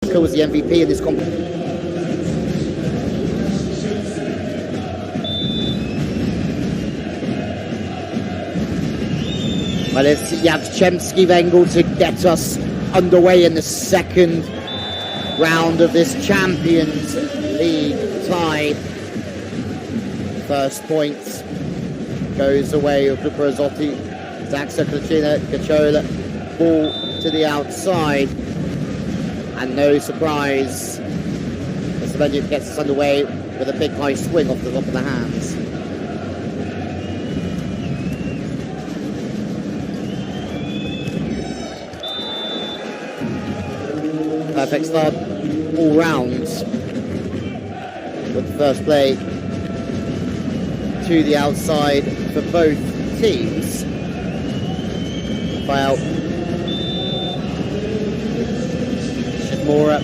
Zaksa was the MVP in this competition. Well, it's Jastrzebski Wegiel to get us underway in the second round of this Champions League tie. First point goes away of Luperazzotti. Zaksa, Kedzierzyn-Kozle, ball to the outside. And no surprise, as the Wegiel gets us underway with a big high swing off the top of the hands. Perfect start all rounds with the first play to the outside for both teams. Foul. Shimura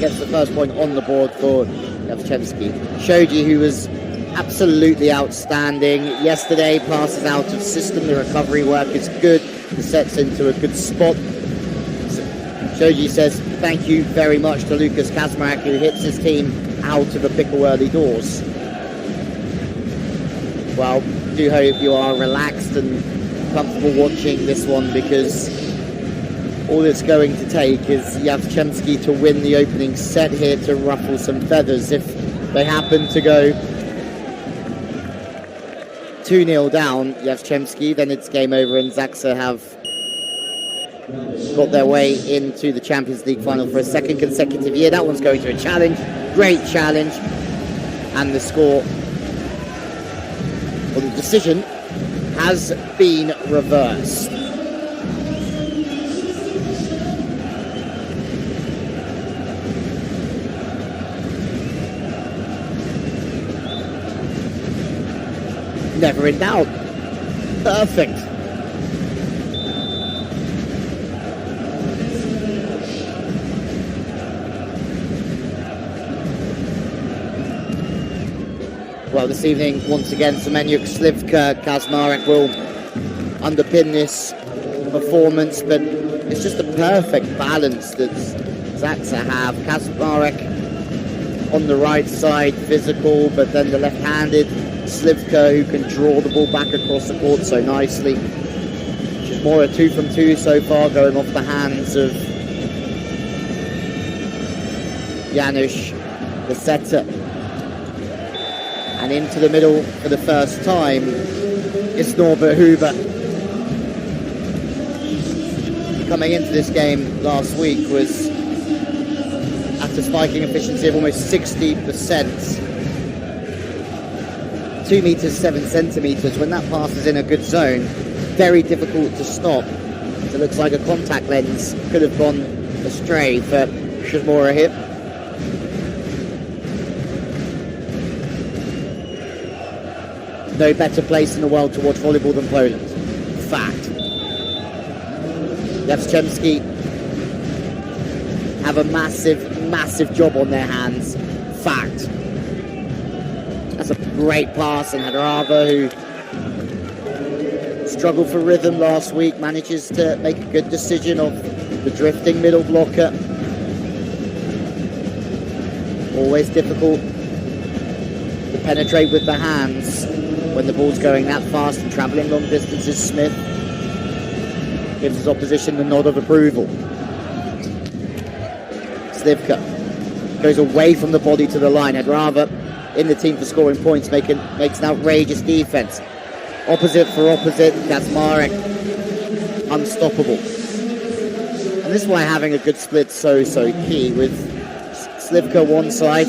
gets the first point on the board for Jastrzebski. Shoji, who was absolutely outstanding yesterday, passes out of system. The recovery work is good. The set's into a good spot. Shoji says thank you very much to Lucas Kaczmarek, who hits his team out of a pickle early doors. Well, do hope you are relaxed and comfortable watching this one, because all it's going to take is Jastrzebski to win the opening set here to ruffle some feathers. If they happen to go 2-0 down, Jastrzebski, then it's game over, and Zaksa have got their way into the Champions League final for a second consecutive year. That one's going to a challenge, great challenge, and the score, or the decision, has been reversed. Never in doubt. Perfect. Well, this evening, once again, Semeniuk, Slivka, Kaczmarek will underpin this performance, but it's just a perfect balance that Zaksa have. Kaczmarek on the right side, physical, but then the left-handed Slivka, who can draw the ball back across the court so nicely. She's more a 2 from 2 so far, going off the hands of Janusz, the setter. And into the middle for the first time is Norbert Huber. Coming into this game last week was at a spiking efficiency of almost 60%. 2 meters 7 centimeters. When that pass is in a good zone, very difficult to stop. It looks like a contact lens could have gone astray for Shimura here. No better place in the world to watch volleyball than Poland. Fact. Jastrzebski have a massive job on their hands. Fact. That's a great pass, and Hadarava, who struggled for rhythm last week, manages to make a good decision of the drifting middle blocker. Always difficult to penetrate with the hands when the ball's going that fast and travelling long distances. Smith gives his opposition the nod of approval. Slivka goes away from the body to the line. Hadarava in the team for scoring points, makes an outrageous defence. Opposite for opposite, Kaczmarek unstoppable. And this is why having a good split so key, with Slivka one side,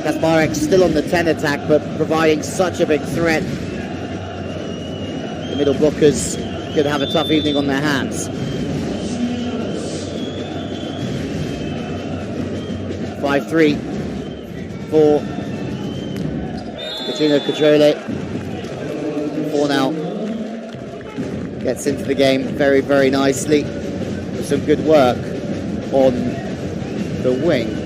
Kaczmarek still on the 10 attack, but providing such a big threat. The middle blockers could have a tough evening on their hands. 5-3 for Kedzierzyn-Kozle. 4 now. Gets into the game very nicely with some good work on the wing.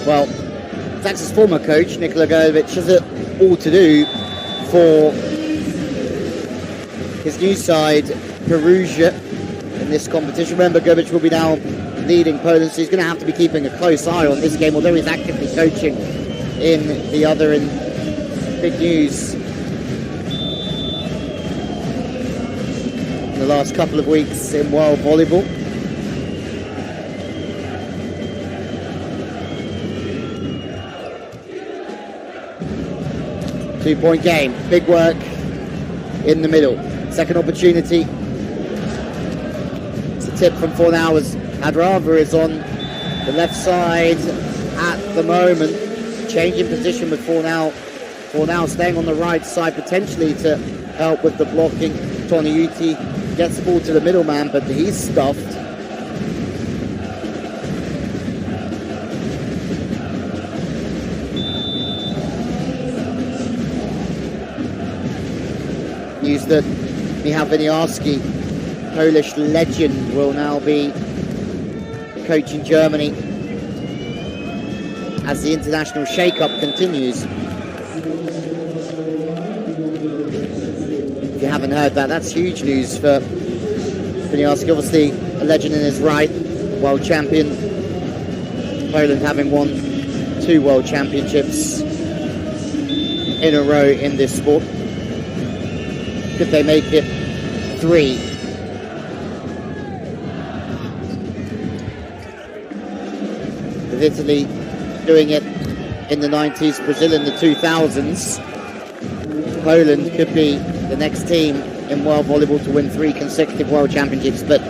Well, Zaksa's former coach, Nikola Gurevich, has it all to do for his new side, Perugia, in this competition. Remember, Gurevich will be now leading Poland, so he's going to have to be keeping a close eye on this game, although he's actively coaching in the other. And big news in the last couple of weeks in world volleyball. Two-point game, big work in the middle. Second opportunity. It's a tip from Fornau as Hadrava is on the left side at the moment. Changing position with Fornau. Fornau staying on the right side potentially to help with the blocking. Toniuti gets the ball to the middleman, but he's stuffed. News that Michał Winiarski, Polish legend, will now be coaching Germany as the international shake-up continues. If you haven't heard that, that's huge news for Winiarski. Obviously a legend in his right, world champion. Poland having won 2 world championships in a row in this sport. Could they make it 3? With Italy doing it in the 90s, Brazil in the 2000s, Poland could be the next team in world volleyball to win 3 consecutive world championships, but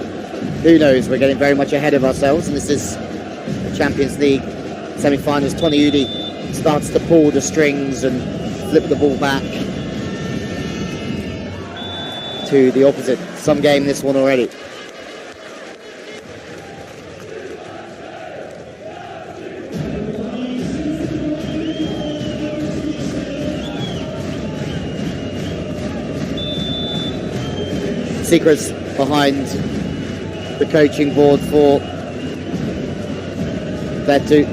who knows, we're getting very much ahead of ourselves, and this is the Champions League semi-finals. Toniuti starts to pull the strings and flip the ball back to the opposite. Some game this one already. Secrets behind the coaching board for Vetu.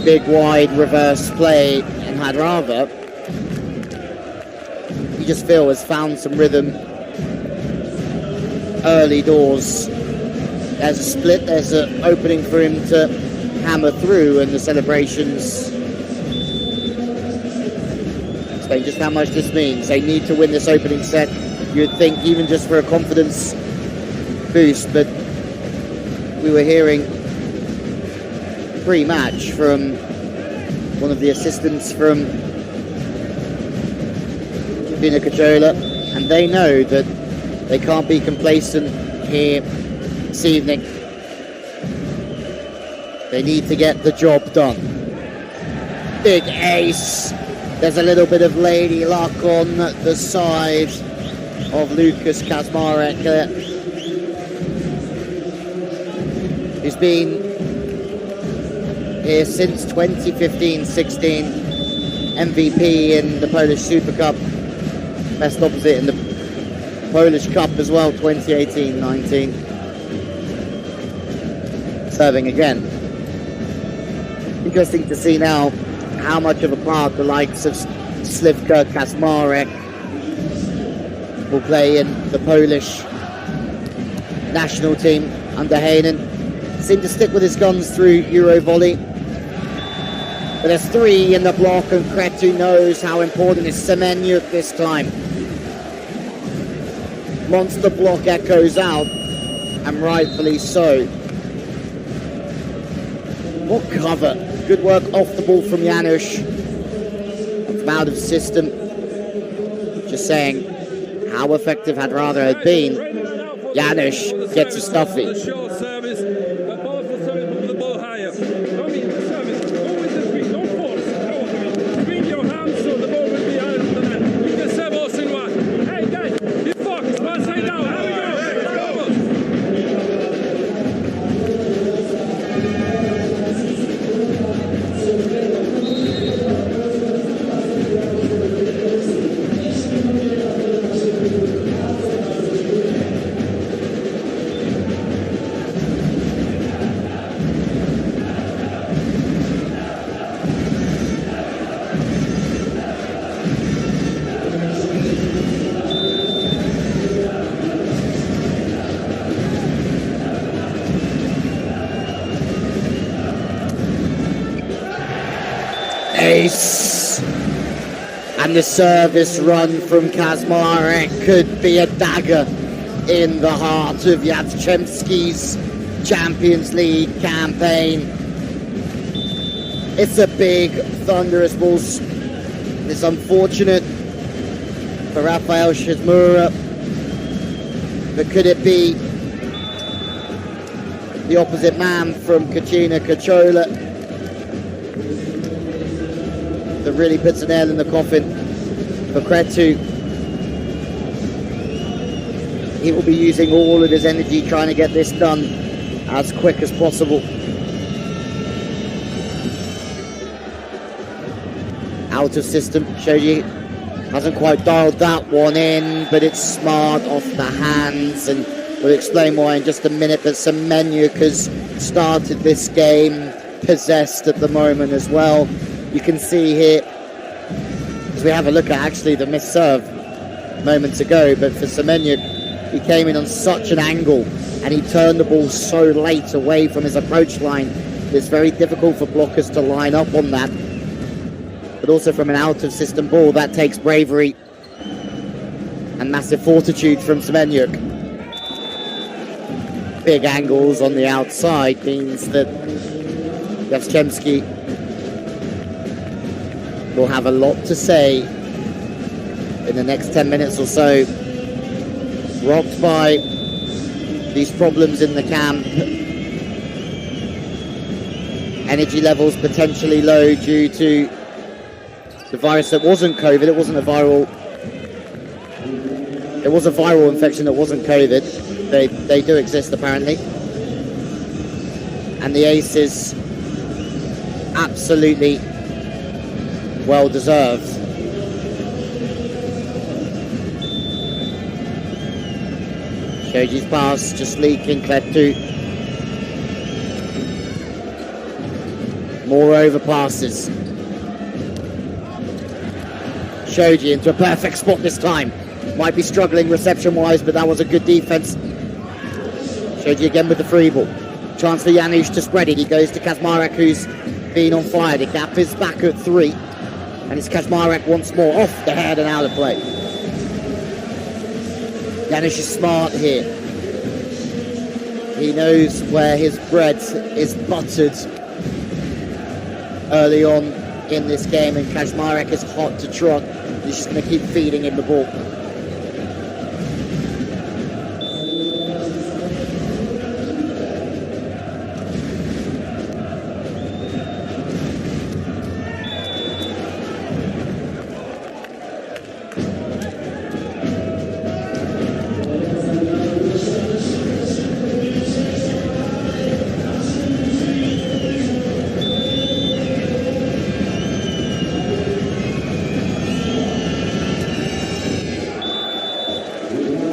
Big wide reverse play, and Hadrava, you just feel, has found some rhythm early doors. There's a split, there's an opening for him to hammer through, and the celebrations explain just how much this means. They need to win this opening set, you'd think, even just for a confidence boost, but we were hearing pre-match from one of the assistants from Vina Cacciola, and they know that they can't be complacent here this evening. They need to get the job done. Big ace. There's a little bit of lady luck on the side of Lucas Kaczmarek, who's been here since 2015-16, MVP in the Polish Super Cup, best opposite in the Polish Cup as well, 2018-19. Serving again. Interesting to see now how much of a part the likes of Slivka, Kaczmarek will play in the Polish national team under Heinen. Seemed to stick with his guns through Euro volley. But there's 3 in the block, and Cretu knows how important is Semenyuk this time. Monster block echoes out, and rightfully so. What cover? Good work off the ball from Janusz. From out of system. Just saying how effective Hadrava had been. Janusz gets a stuffy. ace. And the service run from Kaczmarek could be a dagger in the heart of Jastrzebski's Champions League campaign. It's a big, thunderous ball. It's unfortunate for Rafael Shizmura, but could it be the opposite man from Kedzierzyn-Kozle that really puts a nail in the coffin for Kretu? He will be using all of his energy trying to get this done as quick as possible. Out of system, Shoji hasn't quite dialed that one in, but it's smart off the hands, and we'll explain why in just a minute. But Semenyuk has started this game possessed at the moment as well. You can see here, as we have a look at actually the missed serve moments ago, but for Semenyuk, he came in on such an angle and he turned the ball so late away from his approach line. It's very difficult for blockers to line up on that. But also from an out-of-system ball, that takes bravery and massive fortitude from Semenyuk. Big angles on the outside means that Jastrzebski will have a lot to say in the next 10 minutes or so. Rocked by these problems in the camp. Energy levels potentially low due to the virus that wasn't COVID. It wasn't a viral. It was a viral infection that wasn't COVID. They do exist apparently. And the ace is absolutely well deserved. Shoji's pass just leaking. Kretu. More overpasses. Shoji into a perfect spot this time. Might be struggling reception-wise, but that was a good defense. Shoji again with the free ball. Chance for Janusz to spread it. He goes to Kaczmarek, who's been on fire. The gap is back at 3. And it's Kaczmarek once more off the head and out of play. Janusz is smart here. He knows where his bread is buttered early on in this game, and Kaczmarek is hot to trot. He's just going to keep feeding him the ball.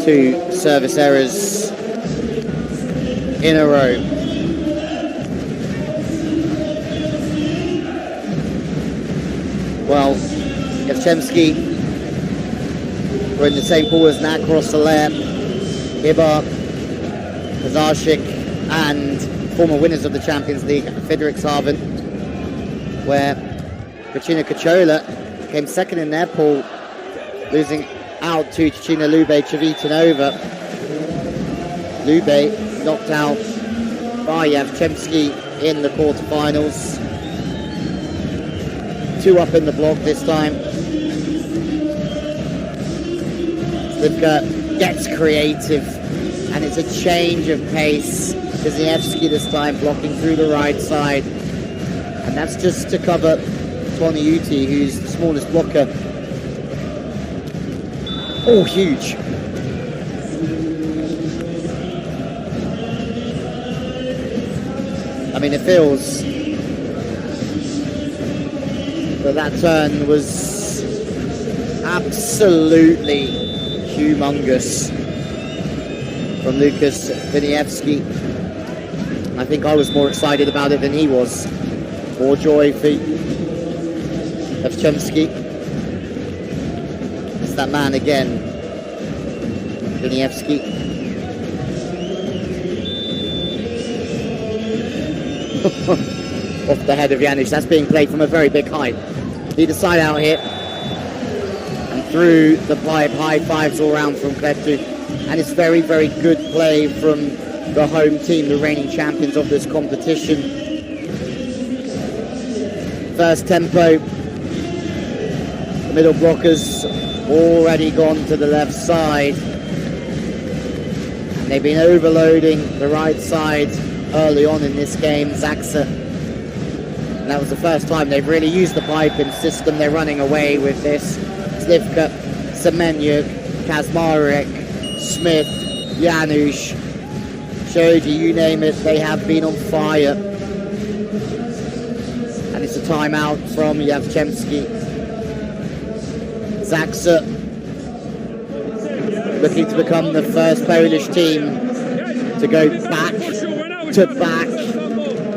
Two service errors in a row. Well, Jastrzebski were in the same pool as Nakros, Soler, Ibar, Kazarchik, and former winners of the Champions League, Friedrichshafen, where Kedzierzyn-Kozle came second in their pool, losing out to Cecina Lube Civitanova. Lube knocked out by Jastrzebski in the quarterfinals. 2 up in the block this time. Slivka gets creative, and it's a change of pace. Kedzierzyn this time blocking through the right side, and that's just to cover Toniuti, who's the smallest blocker. Oh, huge. I mean, it feels that turn was absolutely humongous from Lukas Kedzierzyn. I think I was more excited about it than he was. More joy for Jastrzebski. That man again, Kedzierzyn. Off the head of Janusz. That's being played from a very big height. Either side out here. And through the pipe, high fives all round from Kedzierzyn. And it's very, very good play from the home team, the reigning champions of this competition. First tempo. The middle blockers already gone to the left side. And they've been overloading the right side early on in this game, Zaksa. And that was the first time they've really used the piping system. They're running away with this. Slivka, Semenyuk, Kazmarek, Smith, Janusz, Shoji, you name it, they have been on fire. And it's a timeout from Jastrzebski. Zaksa looking to become the first Polish team to go back-to-back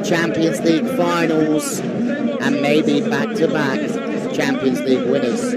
Champions League finals and maybe back-to-back Champions League winners.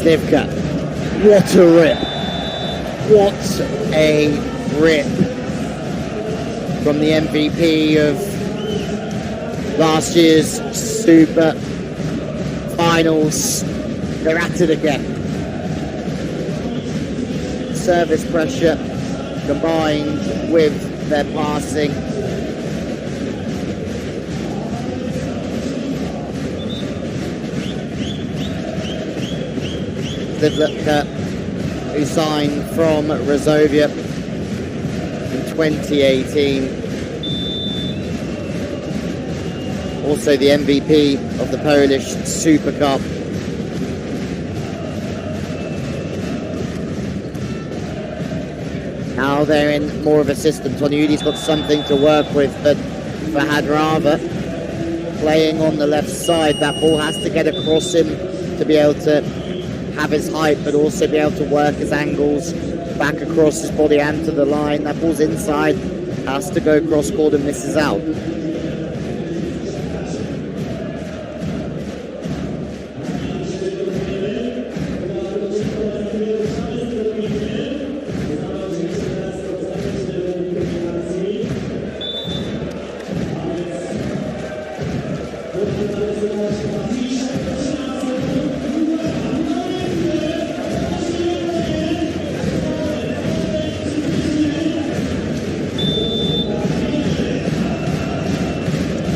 Slivka, what a rip, what a rip from the MVP of last year's Super Finals. They're at it again. Service pressure combined with their passing. Who signed from Resovia in 2018. Also the MVP of the Polish Super Cup. Now they're in more of a system. Toniudi's got something to work with, but for Hadrava, playing on the left side, that ball has to get across him to be able to have his height, but also be able to work his angles back across his body and to the line. That ball's inside, has to go cross court and misses out.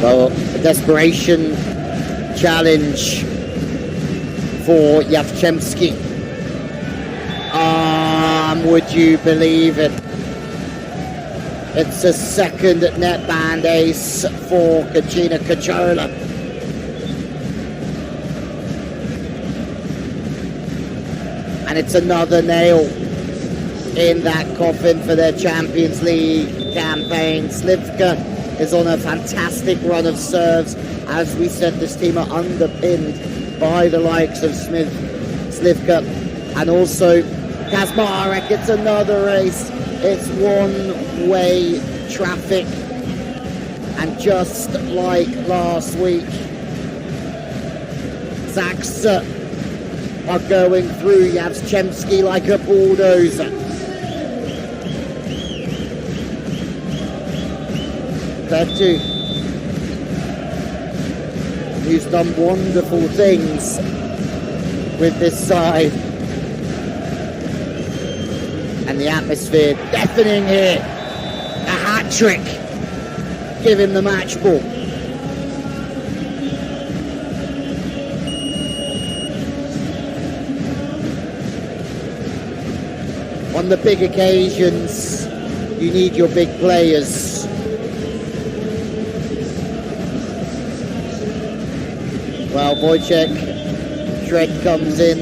Well, a desperation challenge for Jastrzebski. Would you believe it? It's a second netband ace for Kedzierzyn-Kozle. And it's another nail in that coffin for their Champions League campaign. Slivka is on a fantastic run of serves. As we said, this team are underpinned by the likes of Smith, Slivka, and also Kazmarek. It's another ace. It's one-way traffic. And just like last week, Zaksa are going through Jastrzebski like a bulldozer. Kedzierzyn, who's done wonderful things with this side. And the atmosphere deafening here. A hat-trick. Give him the match ball. On the big occasions, you need your big players. Well, Wojciech, Shred comes in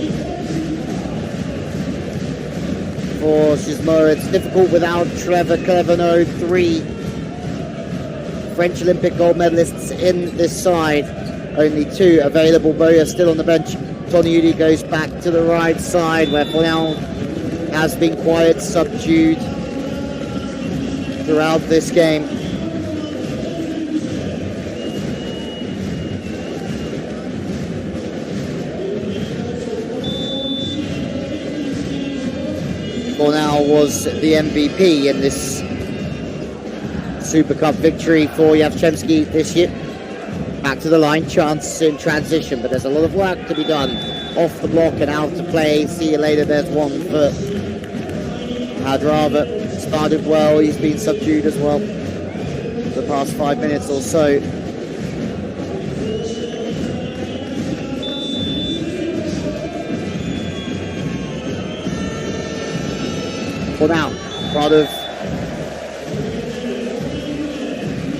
for Gismo. It's difficult without Trevor Clevenot. 3 French Olympic gold medalists in this side. Only 2 available. Boya still on the bench. Tonyudi goes back to the right side, where Fornal has been quiet, subdued throughout this game. Fornal was the MVP in this Super Cup victory for Jastrzebski this year. Back to the line, chance in transition, but there's a lot of work to be done. Off the block and out to play. See you later, there's one for Hadrava. Started well, he's been subdued as well for the past 5 minutes or so. For now, part of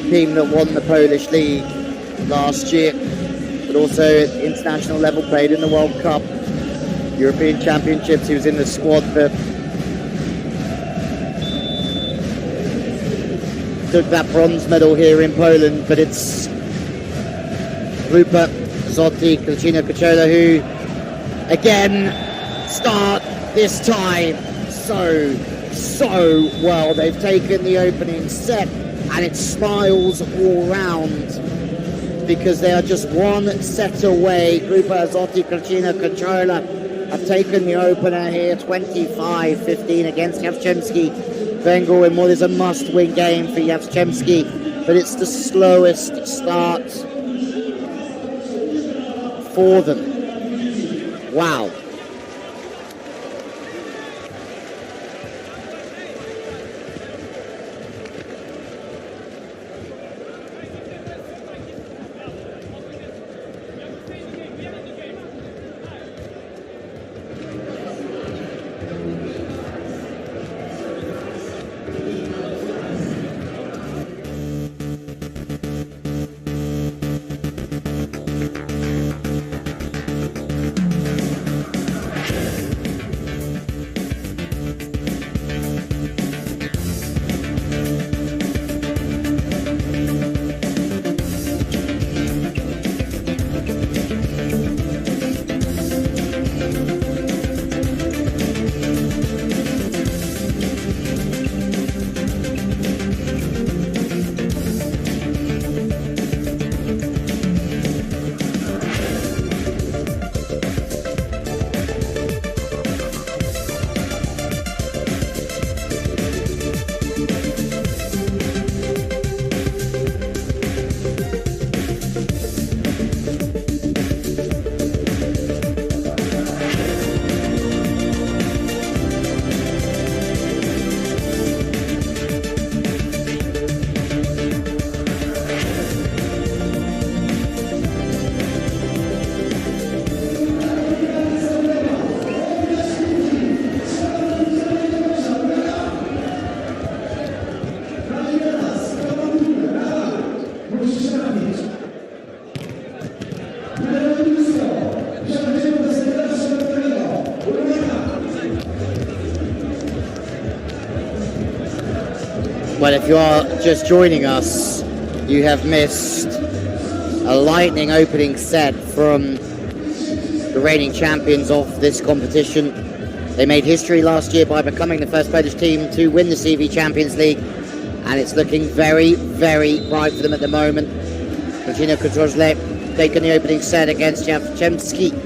the team that won the Polish League last year, but also at international level, played in the World Cup, European Championships. He was in the squad that took that bronze medal here in Poland, but it's Grupa Zotti, Kedzierzyn-Kozle, who again start this time so well. They've taken the opening set and it smiles all round because they are just one set away. Grupa Zotti, Kedzierzyn-Kozle have taken the opener here, 25-15 against Jastrzebski. Wegiel in what is a must-win game for Jastrzebski, but it's the slowest start for them. Wow. Well, if you are just joining us, you have missed a lightning opening set from the reigning champions of this competition. They made history last year by becoming the first Polish team to win the CV Champions League, and it's looking very, very bright for them at the moment. Kedzierzyn-Kozle taking the opening set against Jastrzebski.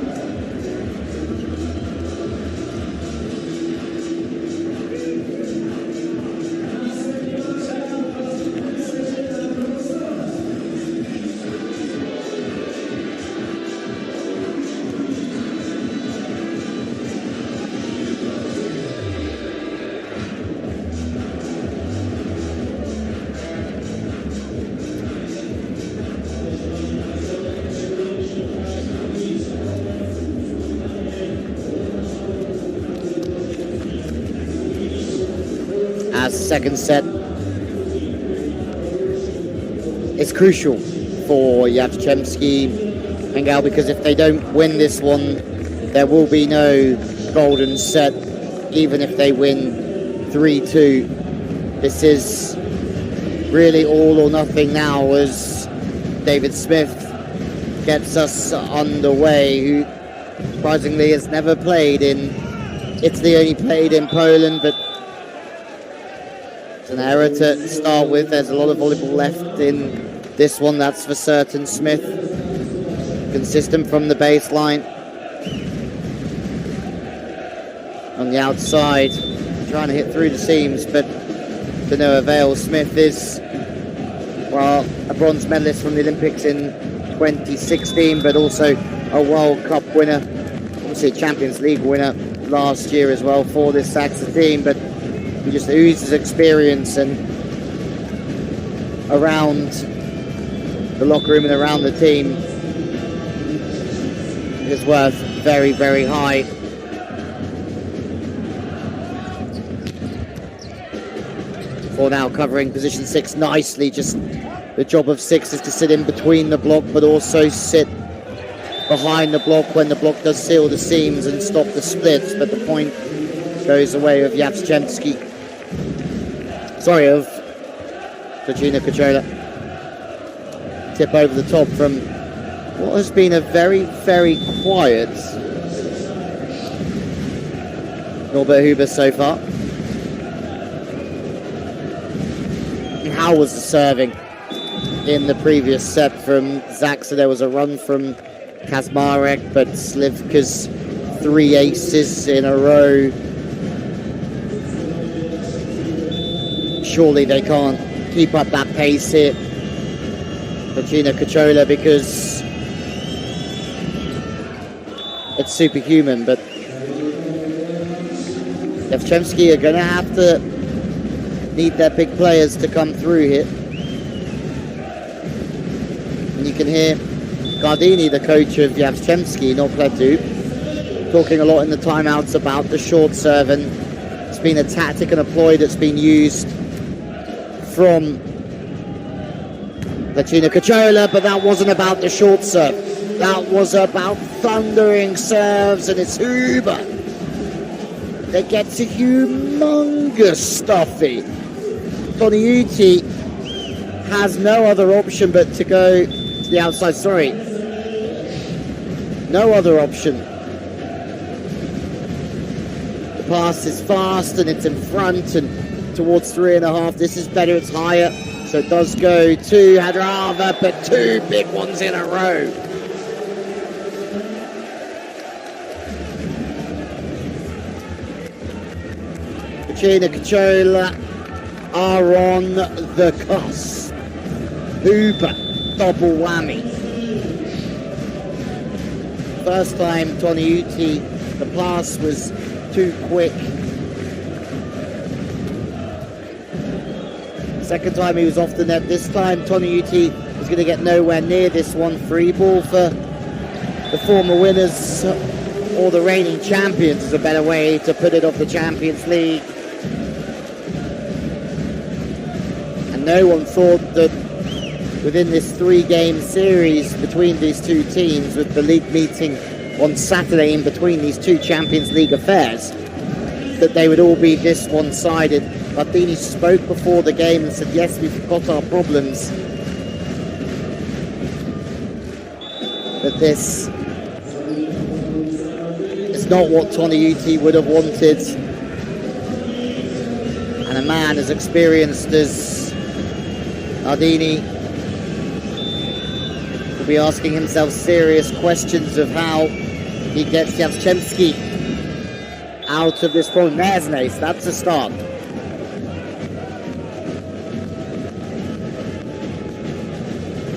As the second set is crucial for Jastrzebski Wegiel, because if they don't win this one, there will be no golden set even if they win 3-2. This is really all or nothing now as David Smith gets us underway, who surprisingly has never played in Italy, only played in Poland, but it's an error to start with. There's a lot of volleyball left in this one, that's for certain. Smith, consistent from the baseline. On the outside, trying to hit through the seams, but to no avail. Smith is, well, a bronze medalist from the Olympics in 2016, but also a World Cup winner, obviously a Champions League winner last year as well for this Zaksa team, but he just oozes experience, and around the locker room and around the team his worth very, very high. For now, covering position 6 nicely. Just the job of 6 is to sit in between the block, but also sit behind the block when the block does seal the seams and stop the splits. But the point goes away of Jastrzebski. Sorry, of Kedzierzyn-Kozle. Tip over the top from what has been a very, very quiet Norbert Huber so far. How was the serving in the previous set from Zaksa? There was a run from Kaczmarek, but Slivka's 3 aces in a row. Surely they can't keep up that pace here. Kedzierzyn-Kozle, because it's superhuman, but Jastrzebski are going to have to need their big players to come through here. And you can hear Gardini, the coach of Jastrzebski, not Pletu, talking a lot in the timeouts about the short serve, and it's been a tactic and a ploy that's been used from Kedzierzyn-Kozle, but that wasn't about the short serve. That was about thundering serves, and it's Huber that gets a humongous stuffy. Toniutti has no other option but to go to the outside. Sorry, no other option. The pass is fast and it's in front and towards 3.5. This is better, it's higher, so it does go to Hadrava, but 2 big ones in a row. Kedzierzyn-Kozle are on the cusp. Huber, double whammy. First time Toniutti, the pass was too quick. Second time he was off the net. This time Toniutti was going to get nowhere near this one. Free ball for the former winners, or the reigning champions is a better way to put it, of the Champions League. No one thought that within this 3-game series between these two teams, with the league meeting on Saturday in between these two Champions League affairs, that they would all be this one-sided. Gardini spoke before the game and said, yes, we've got our problems, but this is not what Toniutti would have wanted. And a man as experienced as Gardini will be asking himself serious questions of how he gets Jastrzebski out of this problem. There's an ace, that's a start.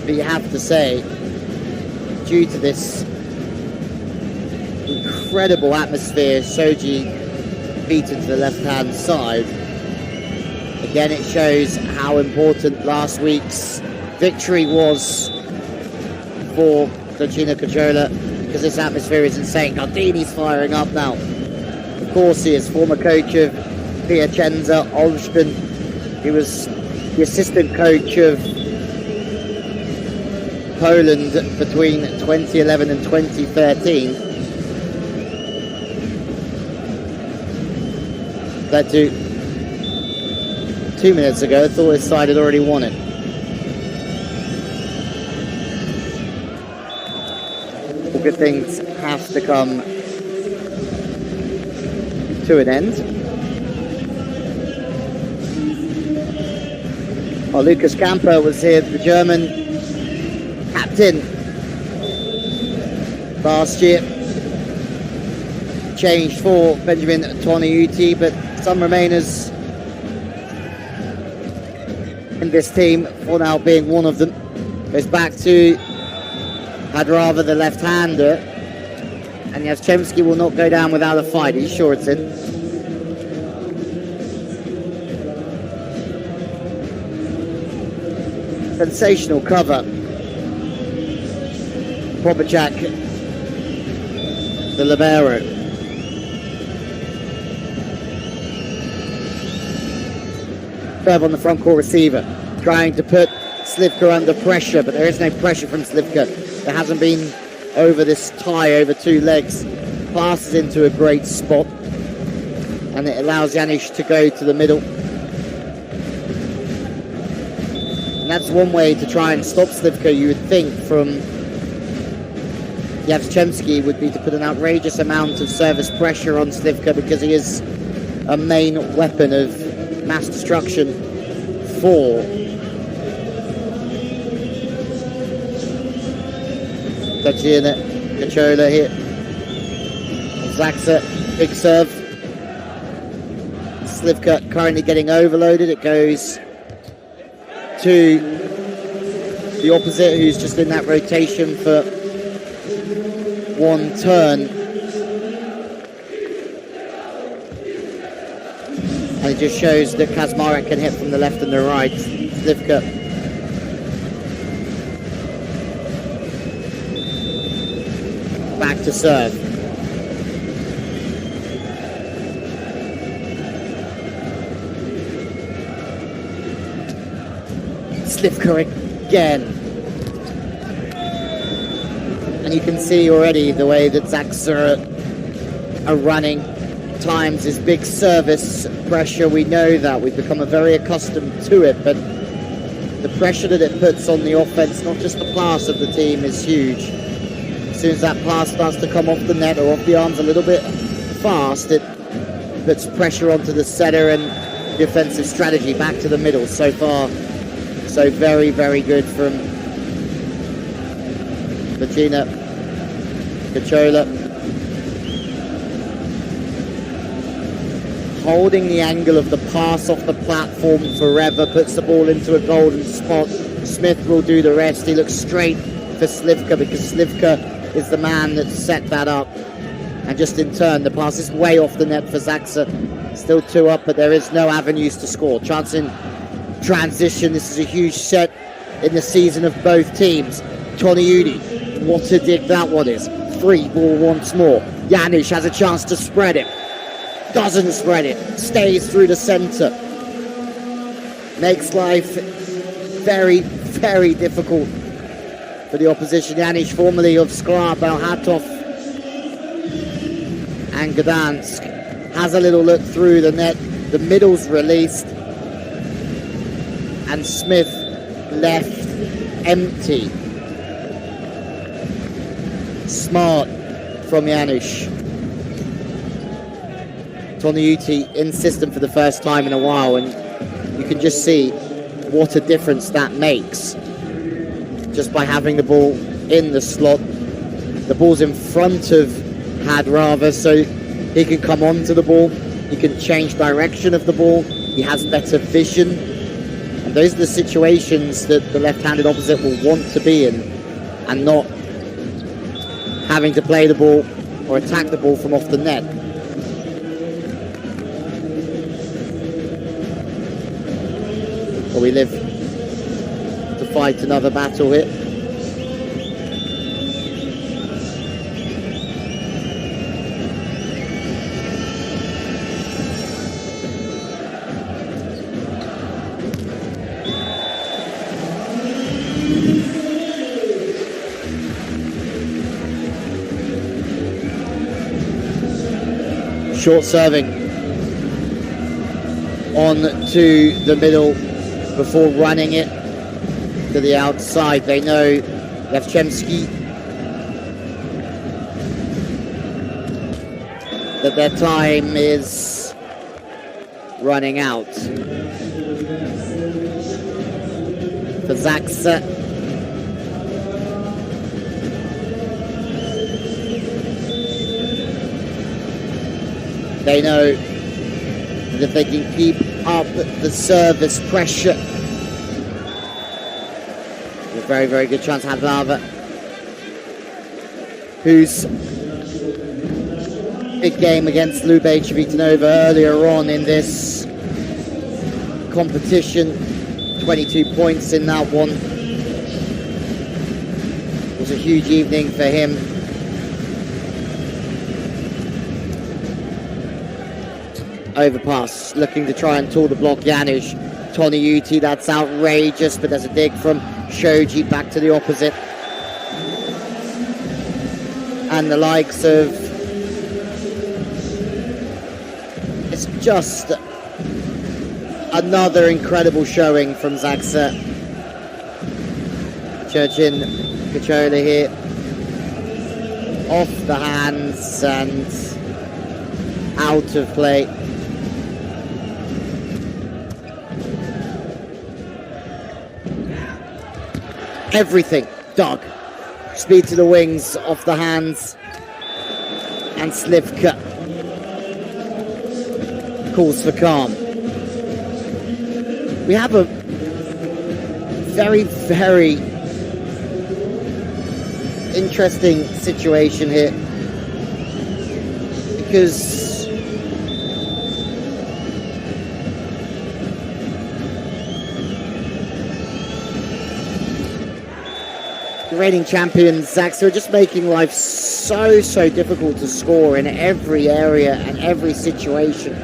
But you have to say, due to this incredible atmosphere, Shoji beaten to the left-hand side. Again, it shows how important last week's victory was for Kedzierzyn-Kozle, because this atmosphere is insane. Gardini's firing up now. Of course he is. Former coach of Piacenza, Olsztyn. He was the assistant coach of Poland between 2011 and 2013. led to 2 minutes ago. I thought his side had already won it. All good things have to come to an end. Well, Lucas Camper was here, the German captain last year. Changed for Benjamin Toniuti, but some remainers in this team, for now being one of them. Goes back to Hadrava, the left-hander, and Jastrzebski will not go down without a fight. He's sure it's in. Sensational cover. Probacak, the libero. Serve on the front court receiver, trying to put Slivka under pressure, but there is no pressure from Slivka. There hasn't been over this tie over 2 legs. Passes into a great spot, and it allows Janis to go to the middle. And that's one way to try and stop Slivka, you would think, from Jastrzebski, would be to put an outrageous amount of service pressure on Slivka, because he is a main weapon of mass destruction for Kedzierzyn-Kozle here. Zaksa, big serve. Slivka currently getting overloaded. It goes to the opposite, who's just in that rotation for one turn. And it just shows that Kazmarek can hit from the left and the right. Slivka back to serve. Slivka again. And you can see already the way that Zaksa are running. Times is big service pressure. We know that. We've become very accustomed to it, but the pressure that it puts on the offense, not just the pass of the team, is huge. As soon as that pass starts to come off the net or off the arms a little bit fast, it puts pressure onto the setter and the offensive strategy back to the middle. So far, so very, very good from Kedzierzyn-Kozle. Holding the angle of the pass off the platform forever, puts the ball into a golden spot. Smith will do the rest. He looks straight for Slivka, because Slivka is the man that set that up. And just in turn, the pass is way off the net for Zaksa. Still 2 up, but there is no avenues to score. Chance in transition. This is a huge set in the season of both teams. Toniuti, what a dig that one is. Free ball once more. Janis has a chance to spread it. Doesn't spread it. Stays through the center. Makes life very, very difficult for the opposition. Janis, formerly of Skra, Belhatov and Gdansk, has a little look through the net. The middle's released, and Smith left empty. Smart from Janis. Toniuti in system for the first time in a while, and you can just see what a difference that makes just by having the ball in the slot. The ball's in front of Hadrava, so he can come onto the ball, he can change direction of the ball, he has better vision, and those are the situations that the left-handed opposite will want to be in, and not having to play the ball or attack the ball from off the net. Well, we live to fight another battle here. Short serving. on to the middle before running it to the outside. They know Jastrzebski that their time is running out. For Zaksa, they know that if they can keep up the service pressure, a very, very good chance. Hadlava, who's big game against Lubej Civitanova earlier on in this competition, 22 points in that one. It was a huge evening for him. Overpass, looking to try and tool the block. Janusz, Toniuti, that's outrageous, but there's a dig from Shoji back to the opposite. And the likes of, it's just another incredible showing from Zaksa. Kedzierzyn-Kozle here, off the hands and out of play. Everything, Doug. Speed to the wings, off the hands, and Slivka calls for calm. We have a very, very interesting situation here, because the reigning champions, Zaksa, are just making life so difficult to score in every area and every situation.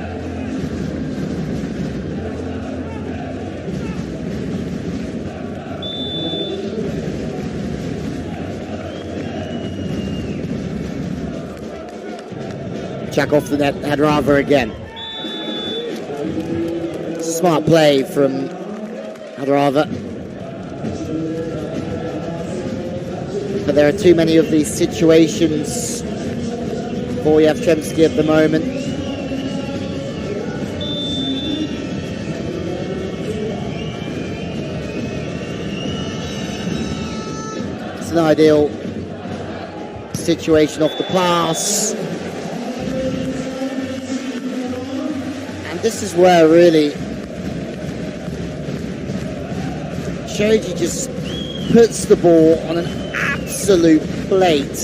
Check off the net, Hadlava again. Smart play from Hadlava. But there are too many of these situations for Jastrzebski at the moment. It's an ideal situation off the pass. And this is where really Shoji just puts the ball on an absolute plate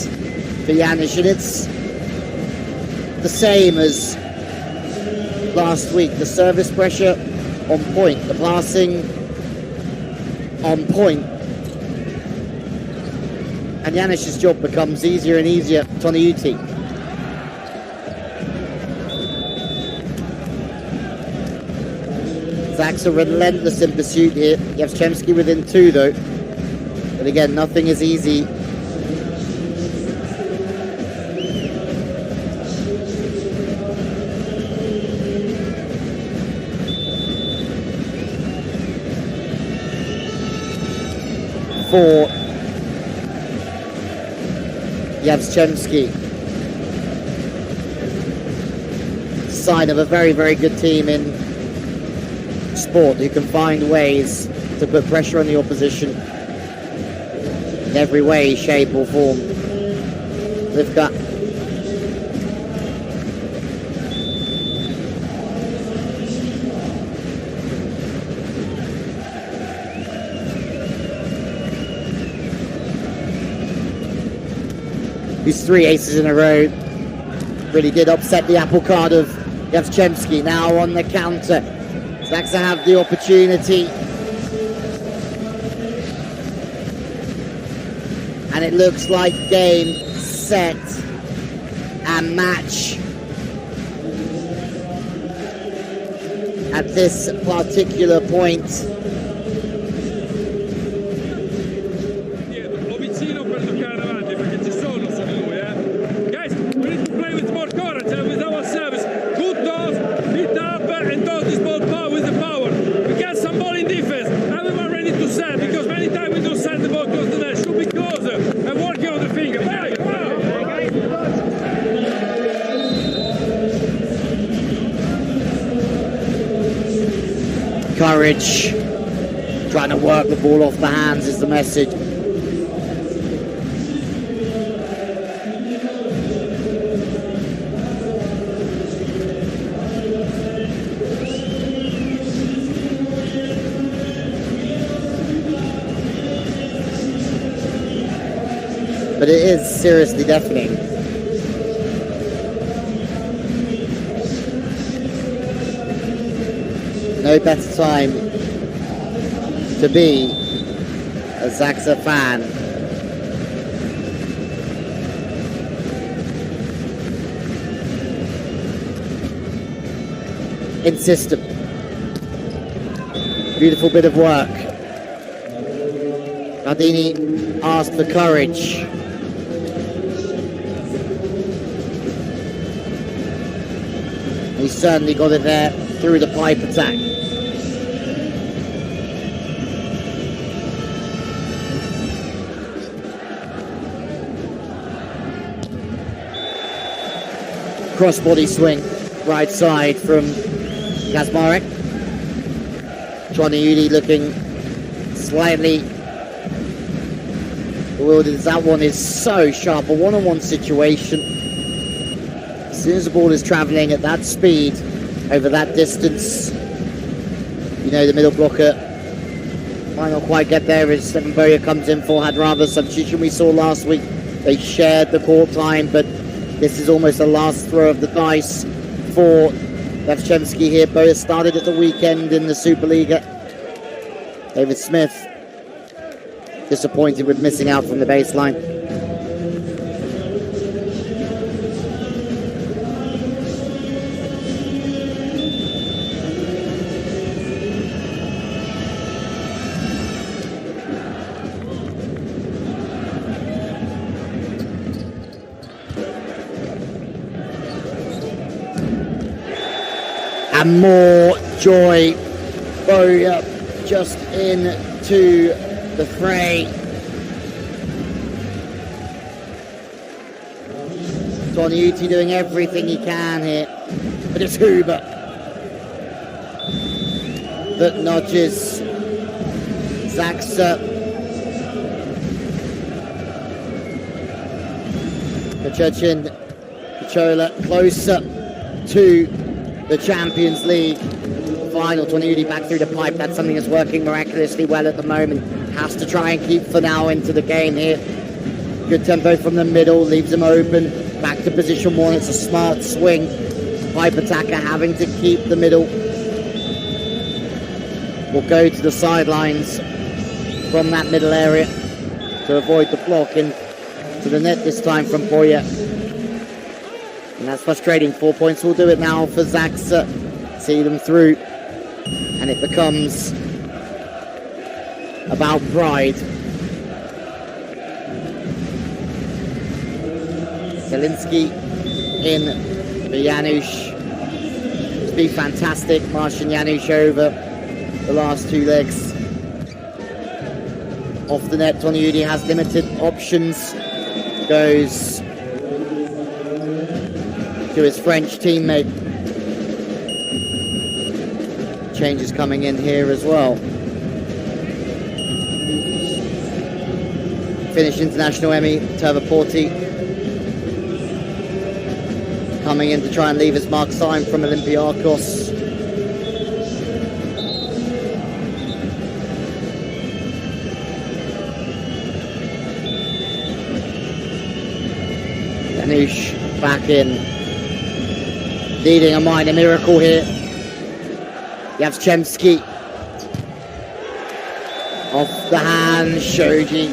for Janusz, and it's the same as last week. The service pressure on point, the passing on point, and Janusz's job becomes easier and easier. Toniuti. Zaksa relentless in pursuit here. Jastrzebski within two though. But again, nothing is easy. For Jastrzebski. Sign of a very, very good team in sport who can find ways to put pressure on the opposition in every way, shape or form. Slivka. These three aces in a row really did upset the apple cart of Jastrzebski. Now on the counter, Zaksa have the opportunity. And it looks like game, set, and match at this particular point. Guys, we need to play with more courage and with our service. Good toss, hit up, and toss this ball. Courage. Trying to work the ball off the hands is the message. But it is seriously deafening. No better time to be a Zaksa fan. Insistent. Beautiful bit of work. Gardini asked for courage. He certainly got it there through the pipe attack. Crossbody swing, right side from Kaczmarek. Toniudi looking slightly bewildered. That one is so sharp, a one-on-one situation. As soon as the ball is travelling at that speed, over that distance, you know the middle blocker might not quite get there as Stefan Bowyer comes in for Hadrava's substitution. We saw last week they shared the court time, but this is almost the last throw of the dice for Jastrzebski here. Bowyer started at the weekend in the Superliga. David Smith disappointed with missing out from the baseline. And more joy. Bowyer just into the fray. Toniudi doing everything he can here. But it's Huber that nudges Zaksa. Kedzierzyn-Kozle closer to the Champions League final. Toniudi back through the pipe. That's something that's working miraculously well at the moment. Has to try and keep Finau into the game here. Good tempo from the middle, leaves him open. Back to position one. It's a smart swing. Pipe attacker having to keep the middle. Will go to the sidelines from that middle area to avoid the block, and to the net this time from Bowyer. And that's frustrating. 4 points will do it now for Zaksa. See them through. And it becomes about pride. Zelinski in for Janusz. It's been fantastic marching Janusz over the last two legs. Off the net, Toniudi has limited options. Goes to his French teammate. Changes coming in here as well. Finnish international Emmy Tervaporti coming in to try and leave his mark. Sign from Olympiakos. Janusz back in, leading a minor miracle here. Jastrzebski off the hand. Shoji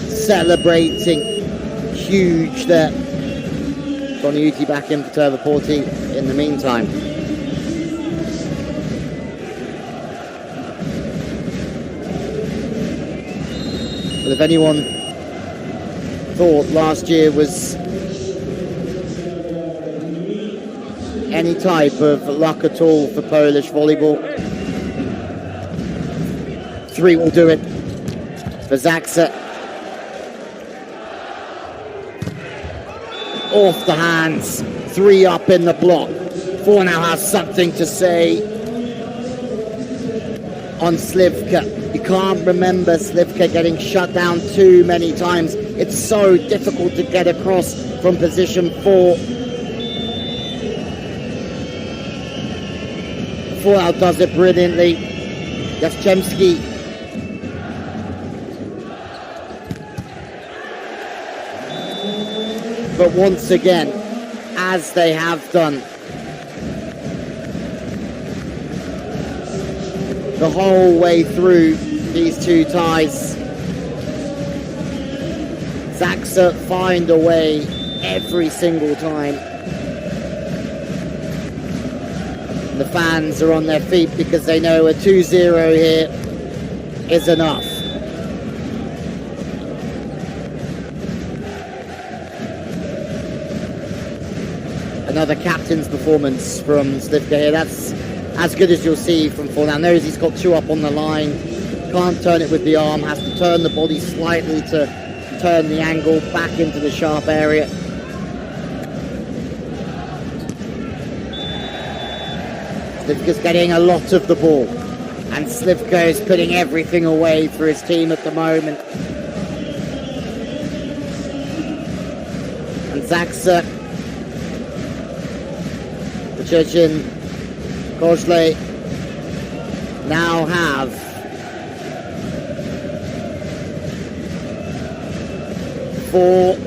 celebrating huge there. Toniudi back in for Tervaporti in the meantime. But if anyone thought last year was any type of luck at all for Polish volleyball, 3 will do it for Zaksa. Off the hands, 3 up in the block Fornau has something to say on Slivka. You can't remember Slivka getting shut down too many times. It's so difficult to get across from position 4. Fornau does it brilliantly. Jastrzebski but once again, as they have done the whole way through these two ties, Zaksa find a way every single time. And the fans are on their feet because they know a 2-0 here is enough. Another captain's performance from Slivka here. That's as good as you'll see from Fornau. Knows he's got 2 up on the line. Can't turn it with the arm. Has to turn the body slightly to turn the angle back into the sharp area. Slivka's getting a lot of the ball. And Slivka is putting everything away for his team at the moment. And Zaksa, Kedzierzyn-Kozle now have 4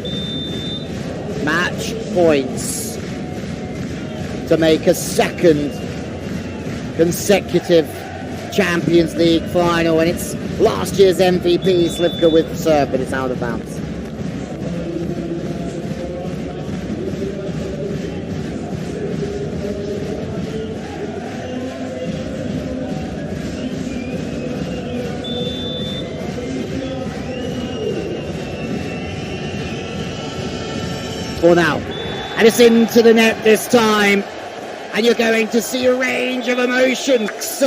match points to make a second consecutive Champions League final, and it's last year's MVP Slivka with the serve, but it's out of bounds. Fornau, and it's into the net this time, and you're going to see a range of emotions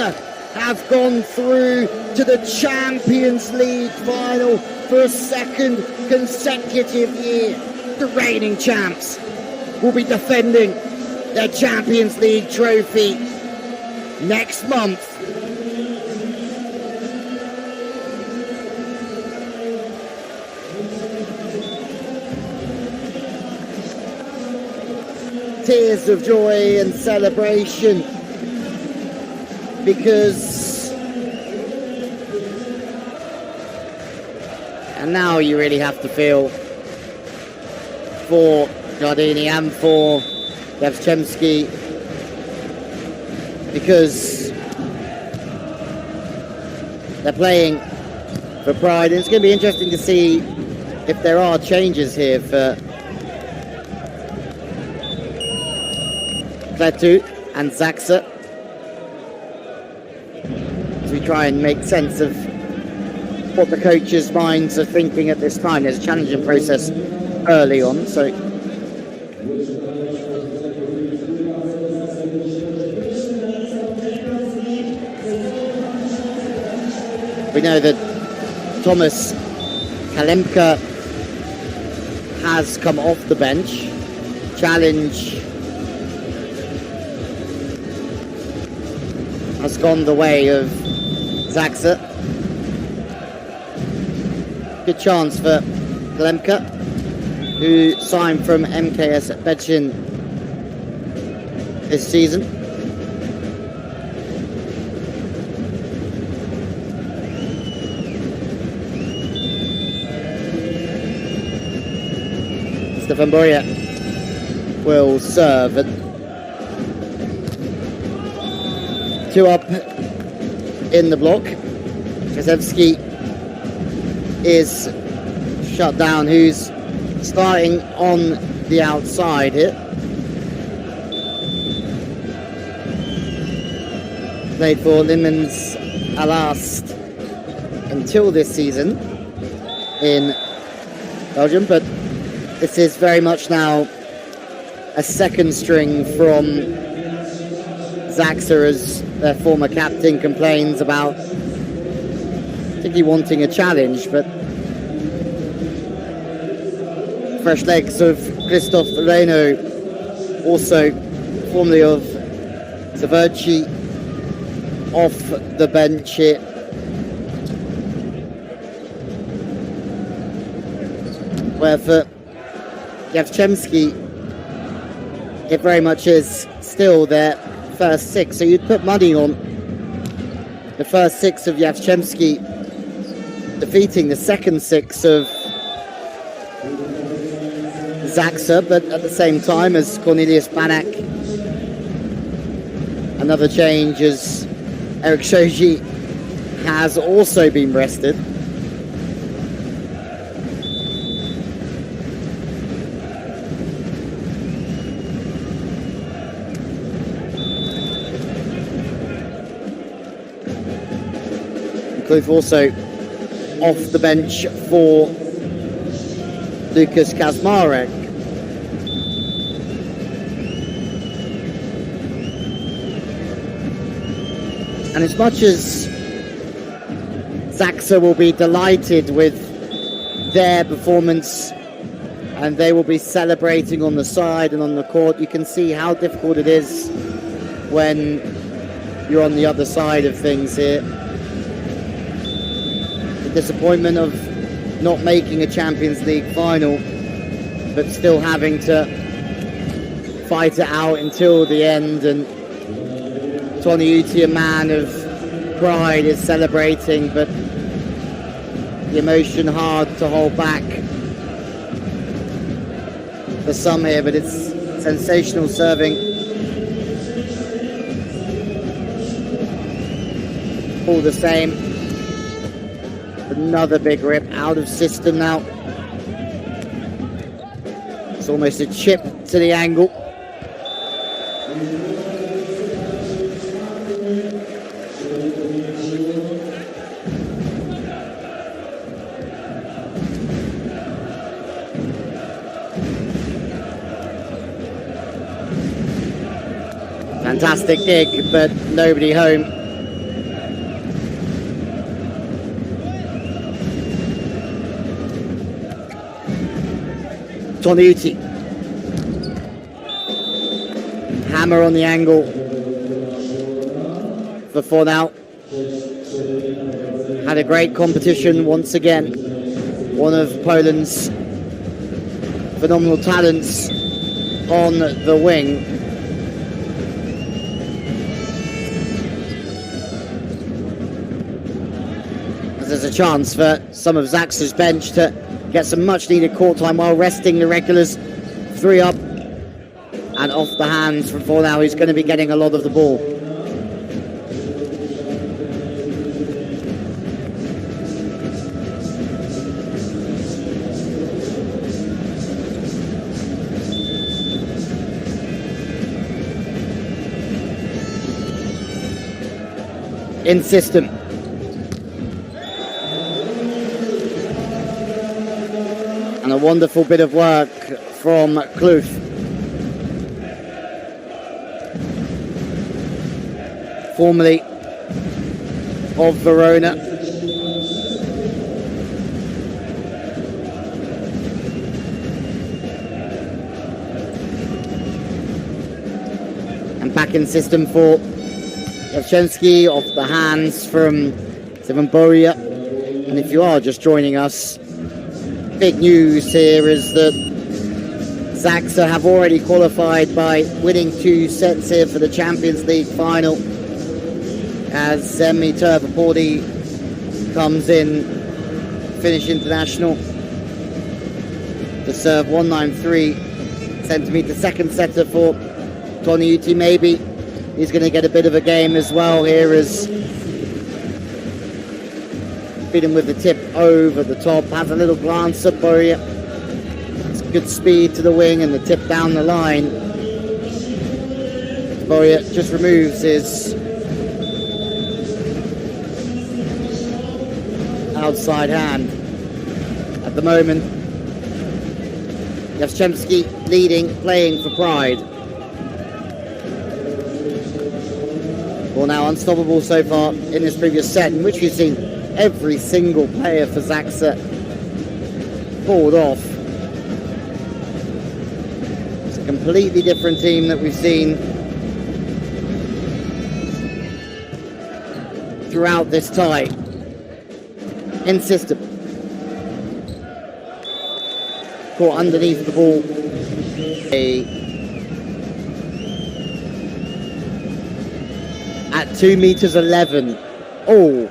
have gone through to the Champions League final for a second consecutive year. The reigning champs will be defending their Champions League trophy next month. Tears of joy and celebration, because and now you really have to feel for Giardini and for Jastrzebski, because they're playing for pride, and it's going to be interesting to see if there are changes here for Kletu and Zaksa, as we try and make sense of what the coaches' minds are thinking at this time. There's a challenging process early on, so we know that Thomas Kalemka has come off the bench. Challenge has gone the way of Zaksa. Good chance for Kalemka, who signed from MKS Kedzierzyn this season. Stefan Boria will serve at 2 up in the block. Jastrzebski is shut down, who's starting on the outside here. Played for Limens Alast until this season in Belgium, but this is very much now a second string from Zaksa, as their former captain complains about particularly wanting a challenge, but fresh legs of Christophe Reynaud, also formerly of Zaverchi off the bench here. Where for Jastrzebski, it very much is still their first six. So you'd put money on the first six of Jastrzebski defeating the second six of Zaksa, but at the same time as Cornelius Banak, another change as Eric Shoji has also been rested. Kloof also off the bench for Lukas Kaczmarek. And as much as Zaksa will be delighted with their performance and they will be celebrating on the side and on the court, you can see how difficult it is when you're on the other side of things here. The disappointment of not making a Champions League final, but still having to fight it out until the end. And Toniutti, a man of pride, is celebrating, but the emotion hard to hold back for some here, but it's sensational serving. All the same. Another big rip out of system now. It's almost a chip to the angle. Fantastic dig, but nobody home. Toniutti. Hammer on the angle for Fornal. Had a great competition once again. One of Poland's phenomenal talents on the wing. There's a chance for some of Zaksa's bench to get some much needed court time while resting the regulars. 3 up and off the hands from Fornal, who's going to be getting a lot of the ball. In system. And a wonderful bit of work from Kloof. Formerly of Verona. And back in system for Jastrzebski, off the hands from Boria. And if you are just joining us, big news here is that Zaksa have already qualified by winning 2 sets here for the Champions League final, as Semi Turvaporti comes in, Finnish international, to serve 193 centimetre second setter for Toniutti. Maybe he's going to get a bit of a game as well here, as beat him with the tip over the top, has a little glance at Boria. It's good speed to the wing and the tip down the line. Boria just removes his outside hand. At the moment, Jastrzebski leading, playing for pride. Well, now unstoppable so far in this previous set, in which we've seen every single player for Zaksa pulled off. It's a completely different team that we've seen throughout this tie. In system. Caught underneath the ball. At 2 meters 11. Oh.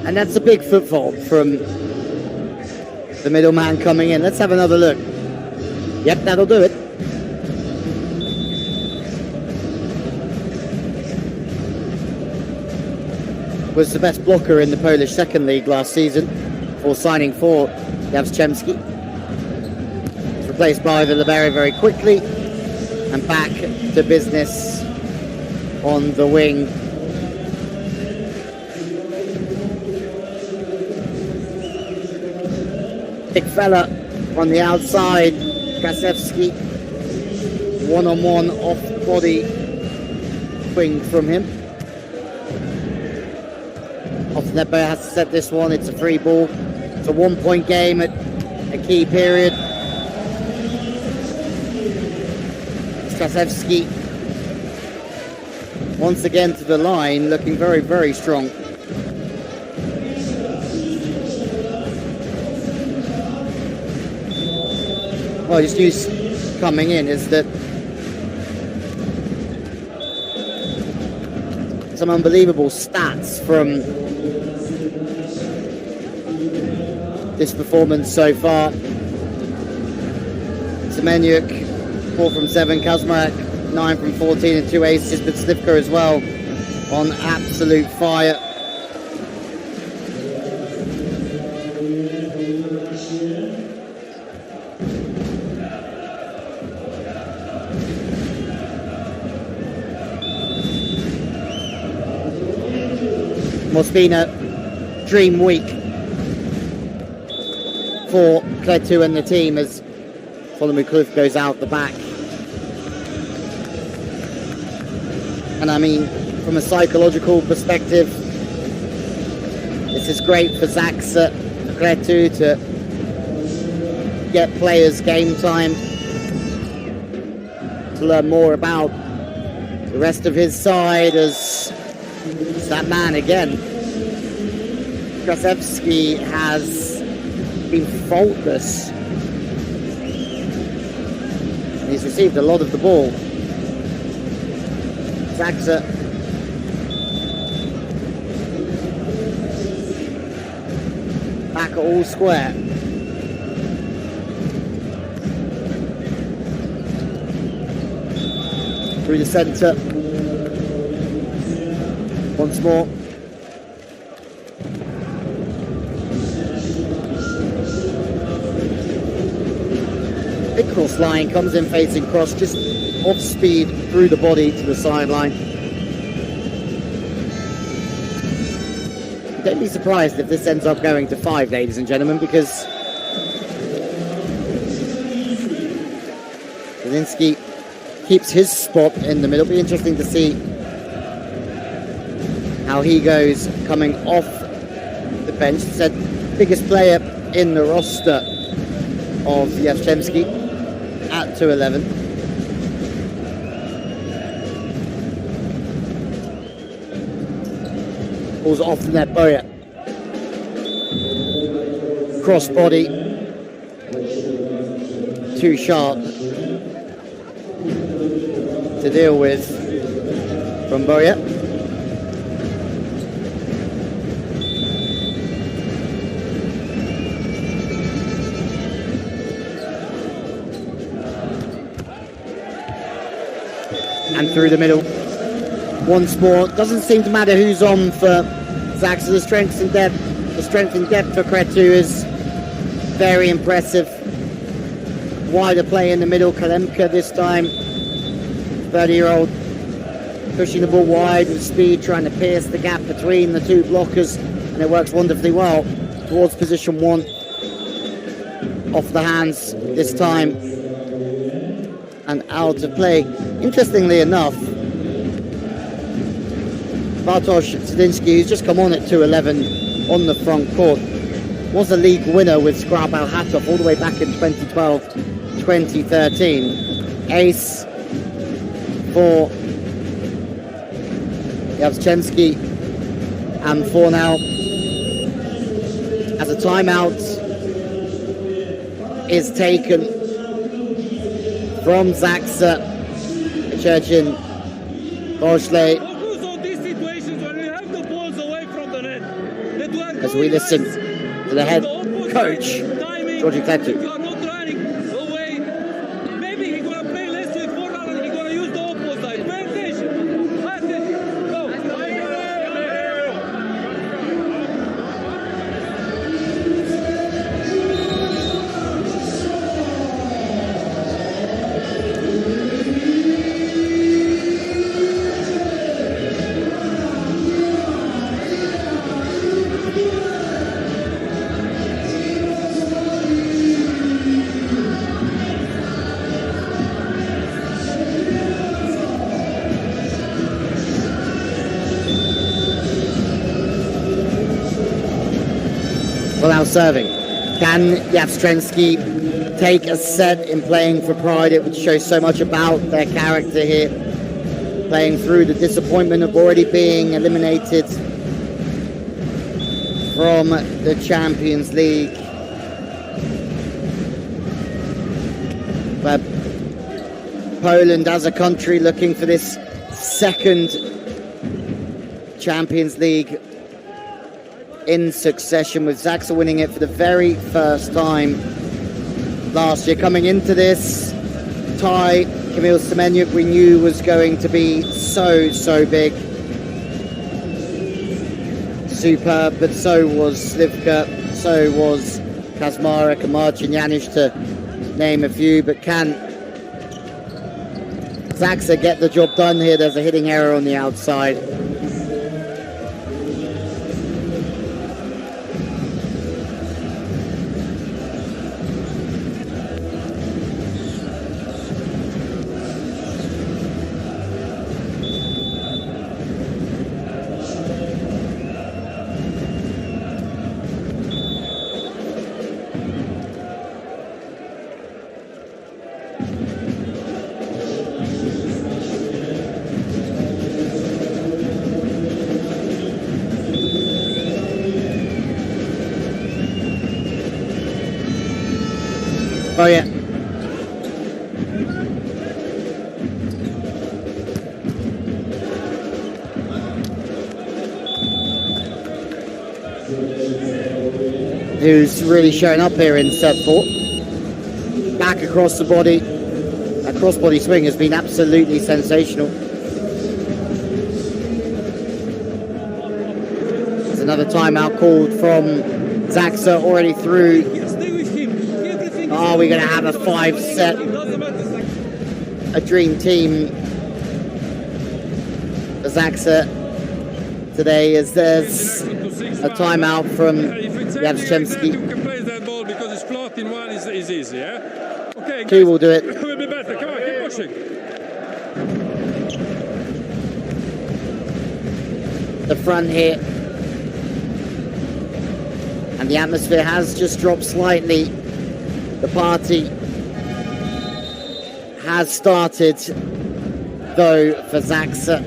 And that's a big foot fault from the middleman coming in. Let's have another look. Yep, that'll do it. Was the best blocker in the Polish second league last season for signing for Jastrzebski. It's replaced by the libero very quickly and back to business on the wing. Big fella on the outside, Kedzierzyn-Kozle, one-on-one off body swing from him. Off the net, but has to set this one. It's a free ball. It's a 1-point game at a key period. Kedzierzyn-Kozle once again to the line, looking very, very strong. Well, just news coming in is that some unbelievable stats from this performance so far. Semeniuk, 4 from 7, Kazmarek 9 from 14 and 2 aces, but Slivka as well on absolute fire. It's been a dream week for Kedzierzyn and the team as Kluf goes out the back. And I mean, from a psychological perspective, this is great for Zaksa, for Kedzierzyn to get players game time, to learn more about the rest of his side as it's that man again. Jastrzebski has been faultless. And he's received a lot of the ball. Zaksa back at all square. Through the centre. Once more. Big cross line, comes in facing cross, just off speed through the body to the sideline. Don't be surprised if this ends up going to 5, ladies and gentlemen, because Zielinski keeps his spot in the middle. It'll be interesting to see how he goes coming off the bench. Said biggest player in the roster of Jastrzebski at 2'11". Pulls off the net, Boya. Cross body. Too sharp to deal with from Boya. And through the middle, once more. Doesn't seem to matter who's on for Zaksa. The strength and depth for Kedzierzyn is very impressive. Wider play in the middle. Kalemka this time, 30-year-old, pushing the ball wide with speed, trying to pierce the gap between the two blockers, and it works wonderfully well towards position 1. Off the hands this time, and out of play. Interestingly enough, Bartosz Zielinski, who's just come on at 2'11" on the front court, was a league winner with Skra Bełchatów all the way back in 2012-2013. Ace for Jastrzebski, and for now, as a timeout is taken from Zaksa, Kedzierzyn-Kozle, as we listen to the head coach, Georgi Kletu. Now serving. Can Jastrzebski take a set in playing for Pride? It would show so much about their character here, playing through the disappointment of already being eliminated from the Champions League. But Poland as a country looking for this second Champions League in succession, with Zaksa winning it for the very first time last year. Coming into this tie, Kamil Semeniuk we knew was going to be so big. Superb, but so was Slivka, so was Kazmarek and Marcin Janisz, to name a few. But can Zaksa get the job done here? There's a hitting error on the outside. Oh yeah. Who's really showing up here in set 4. Back across the body. A cross-body swing has been absolutely sensational. There's another timeout called from Zaksa, already through. Are we going to have a 5-set? A dream team for Zaksa today, as there's a timeout from Jastrzebski. You can play that ball because it's flat in one is easy, yeah? Okay, guys, 2 will do it. It will be better. Come on, keep pushing. The front here. And the atmosphere has just dropped slightly. The party has started, though, for Zaksa.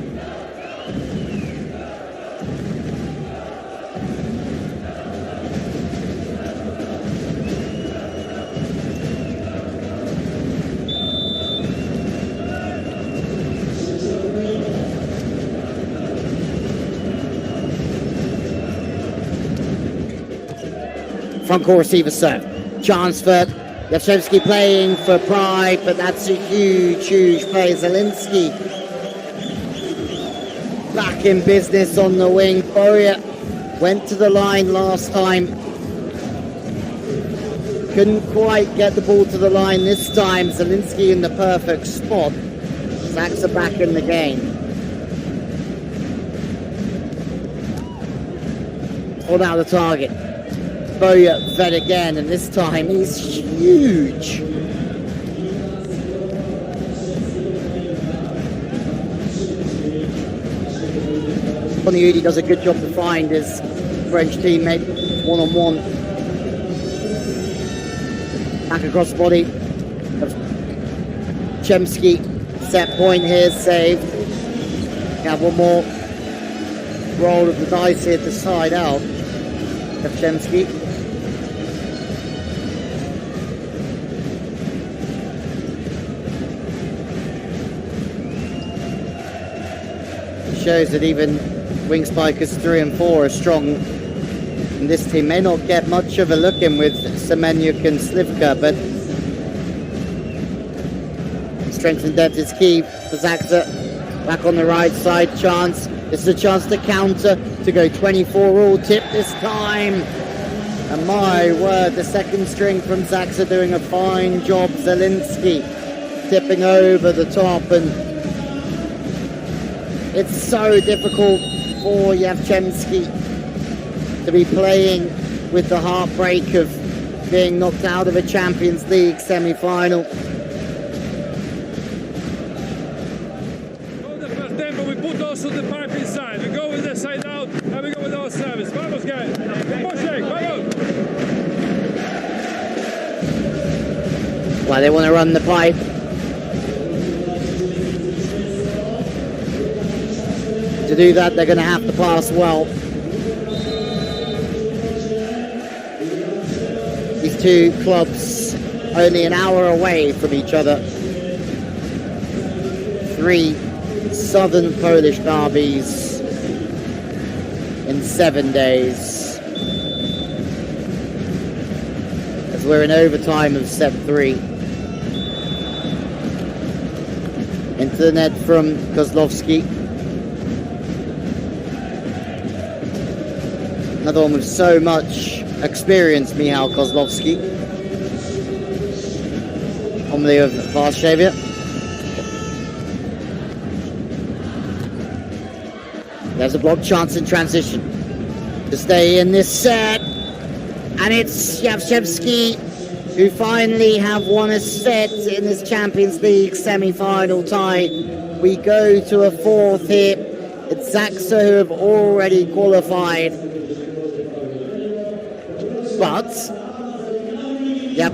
Front court receiver serve. Chance for Jastrzebski playing for Pride, but that's a huge play. Zielinski back in business on the wing. Boria went to the line last time. Couldn't quite get the ball to the line this time. Zielinski in the perfect spot. Zaksa back in the game. Pulled out the target. Boya fed again, and this time he's huge. Poniudi does a good job to find his French teammate one-on-one. Back across the body. Chemsky, set point here, saved. Have one more. roll of the dice here to side out Jastrzebski. It shows that even wing spikers 3 and 4 are strong. And this team may not get much of a look in with Semeniuk and Slivka, but strength and depth is key for Zaksa. Back on the right side, chance. This is a chance to counter, to go 24 all tip this time. And my word, the second string from Zaksa doing a fine job. Zielinski tipping over the top, and it's so difficult for Jastrzebski to be playing with the heartbreak of being knocked out of a Champions League semi-final. We put also the pipe inside. We go with the side out and we go with our service. Vamos, guys. Vamos. Well, they want to run the pipe. To do that, they're going to have to pass well. These two clubs only an hour away from each other. 3 southern Polish derbies in 7 days. As we're in overtime of set 3. Into the net from Kozlowski. Another one with so much experience, Michał Kozlowski. Formerly of Warszawia. There's a block chance in transition to stay in this set. And it's Jastrzebski who finally have won a set in this Champions League semi-final tie. We go to a 4th here. It's Zaksa who have already qualified. But, yep.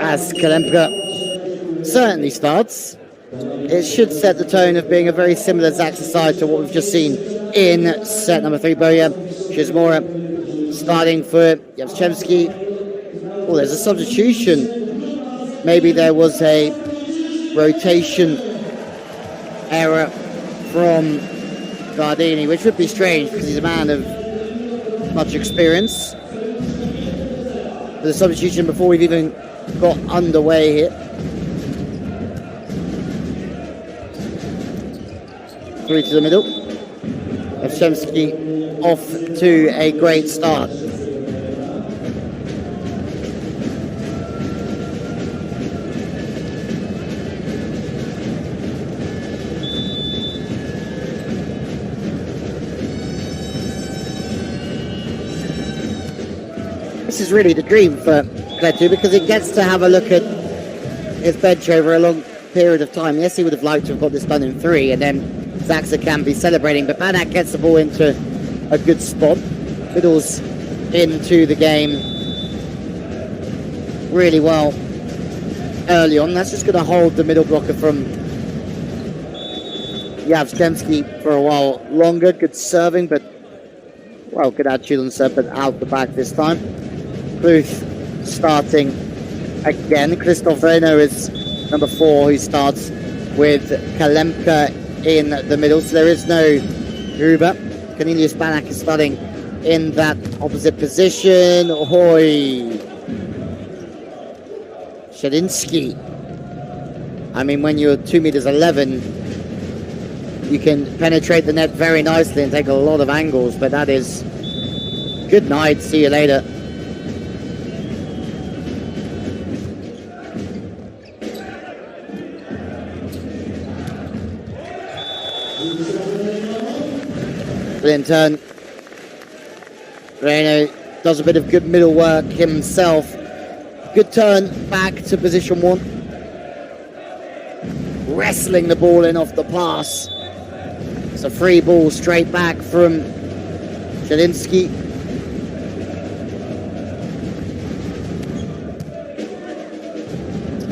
As Kalemka certainly starts, it should set the tone of being a very similar Zaksa side to what we've just seen in set number 3. Boja Shizmora starting for Jastrzebski. Oh, there's a substitution. Maybe there was a rotation error from Gardini, which would be strange because he's a man of much experience. The substitution before we've even got underway here. Through to the middle. Jastrzebski off to a great start. This is really the dream for Kletu because it gets to have a look at his bench over a long period of time. Yes, he would have liked to have got this done in 3 and then Zaksa can be celebrating, but Banak gets the ball into a good spot, fiddles into the game really well early on. That's just going to hold the middle blocker from Jastrzebski for a while longer. Good serving, but well, good attitude on serve, but out the back this time. Kluth starting again. Krzysztof Reno is number 4 who starts with Kalemka in the middle, so there is no Gruber. Cornelius Banak is starting in that opposite position. Ahoy! Zielinski. I mean, when you're 2'11", you can penetrate the net very nicely and take a lot of angles, but that is good night, see you later. Brilliant turn. Reno does a bit of good middle work himself. Good turn back to position 1. Wrestling the ball in off the pass. It's a free ball straight back from Zielinski.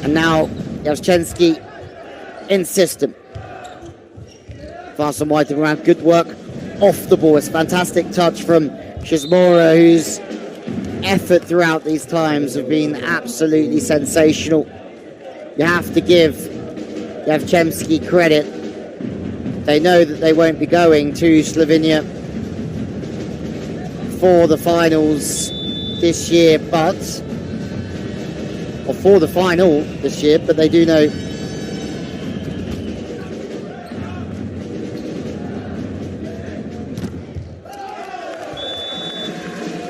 And now Jastrzebski in system. Fast and wide around. Good work off the ball. It's a fantastic touch from Shizmura, whose effort throughout these times have been absolutely sensational. You have to give Jastrzebski credit. They know that they won't be going to Slovenia for the finals this year, or for the final this year, but they do know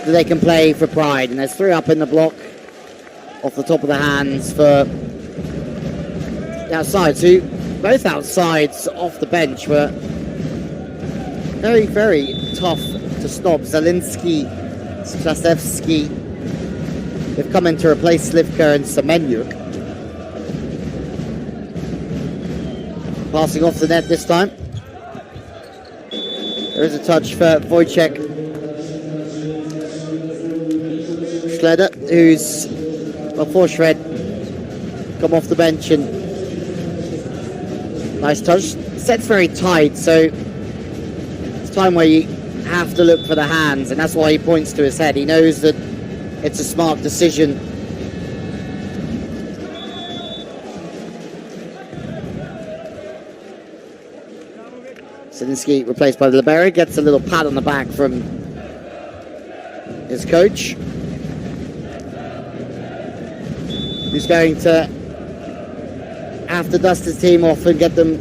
that they can play for pride. And there's 3 up in the block off the top of the hands for the outside. So both outsides off the bench were very, very tough to stop. Zielinski, Straszewski, they've come in to replace Slivka and Semenyuk. Passing off the net this time. There is a touch for Wojciech Schroeder, who's before Shred come off the bench, and nice touch. Set's very tight, so it's time where you have to look for the hands, and that's why he points to his head. He knows that it's a smart decision. Zielinski replaced by Libera, gets a little pat on the back from his coach, who's going to have to dust his team off and get them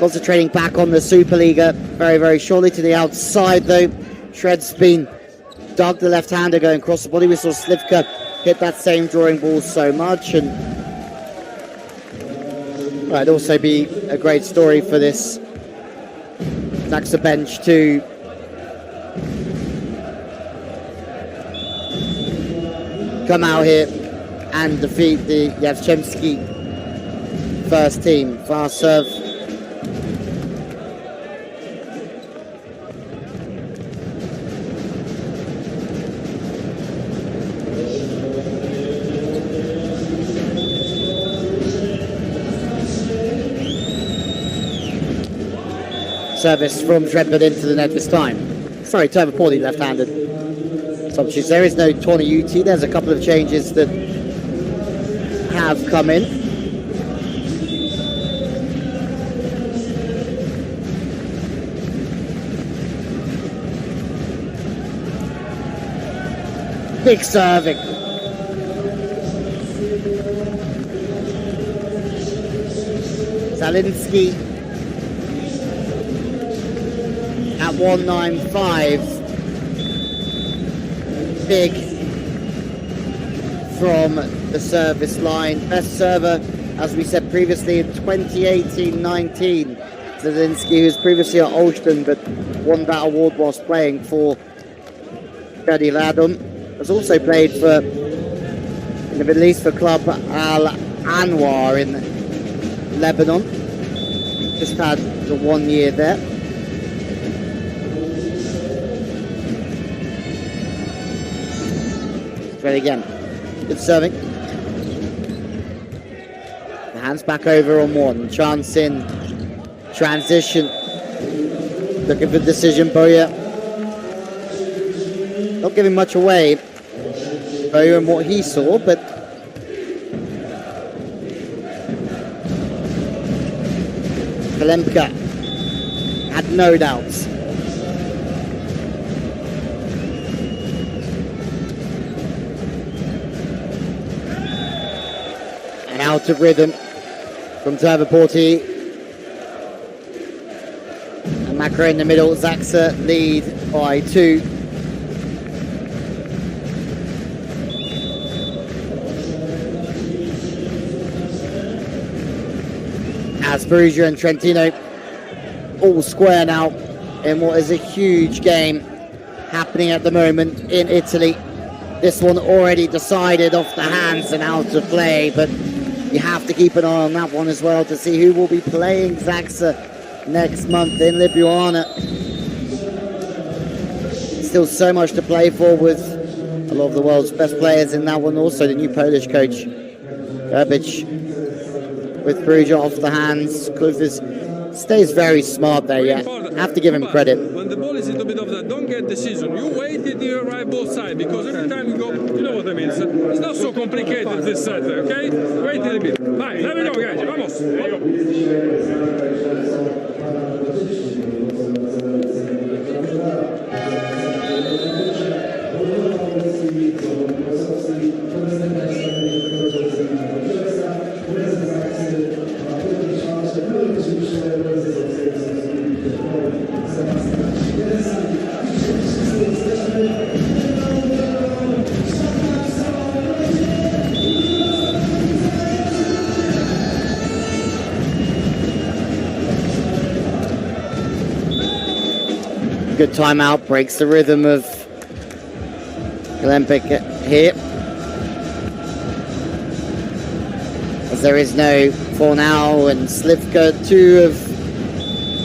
concentrating back on the Superliga very, very shortly. To the outside, though, Shred's been dug the left-hander going across the body. We saw Slivka hit that same drawing ball so much, and it'd also be a great story for this Zaksa bench to come out here and defeat the Jastrzebski first team. Fast serve. Service from Shredford into the net this time. Sorry, Turbo poorly left-handed substitutes. There is no Tawny UT. There's a couple of changes that have come in. Big serving. Zielinski at 195. Big from the service line. Best server, as we said previously, in 2018-19. Zielinski, who's previously at Olsztyn but won that award whilst playing for Gadi Ladum. Has also played for, in the Middle East, for club Al Anwar in Lebanon. Just had the 1 year there. Ready again. Good serving. The hands back over on one. Chance in transition. Looking for decision. Boya not giving much away. Boya and what he saw, but Kalemka had no doubts. And out of rhythm from Tervaporti. And Macra in the middle. Zaksa lead by 2. As Perugia and Trentino all square now in what is a huge game happening at the moment in Italy. This one already decided off the hands and out of play, but you have to keep an eye on that one as well to see who will be playing Zaksa next month in Ljubljana. Still so much to play for with a lot of the world's best players in that one. Also the new Polish coach, Gerbic, with Bruja off the hands. Klufis stays very smart there, yeah. Have to give him credit. When the ball is a little bit of that, don't get decision. You wait till you arrive both sides, because every time you go, you know what I mean. It's not so complicated this set, okay? Wait a little bit. Fine, let me go, guys. Vamos. There you Good timeout, breaks the rhythm of Olympic here. As there is no Fornal and Slivka, two of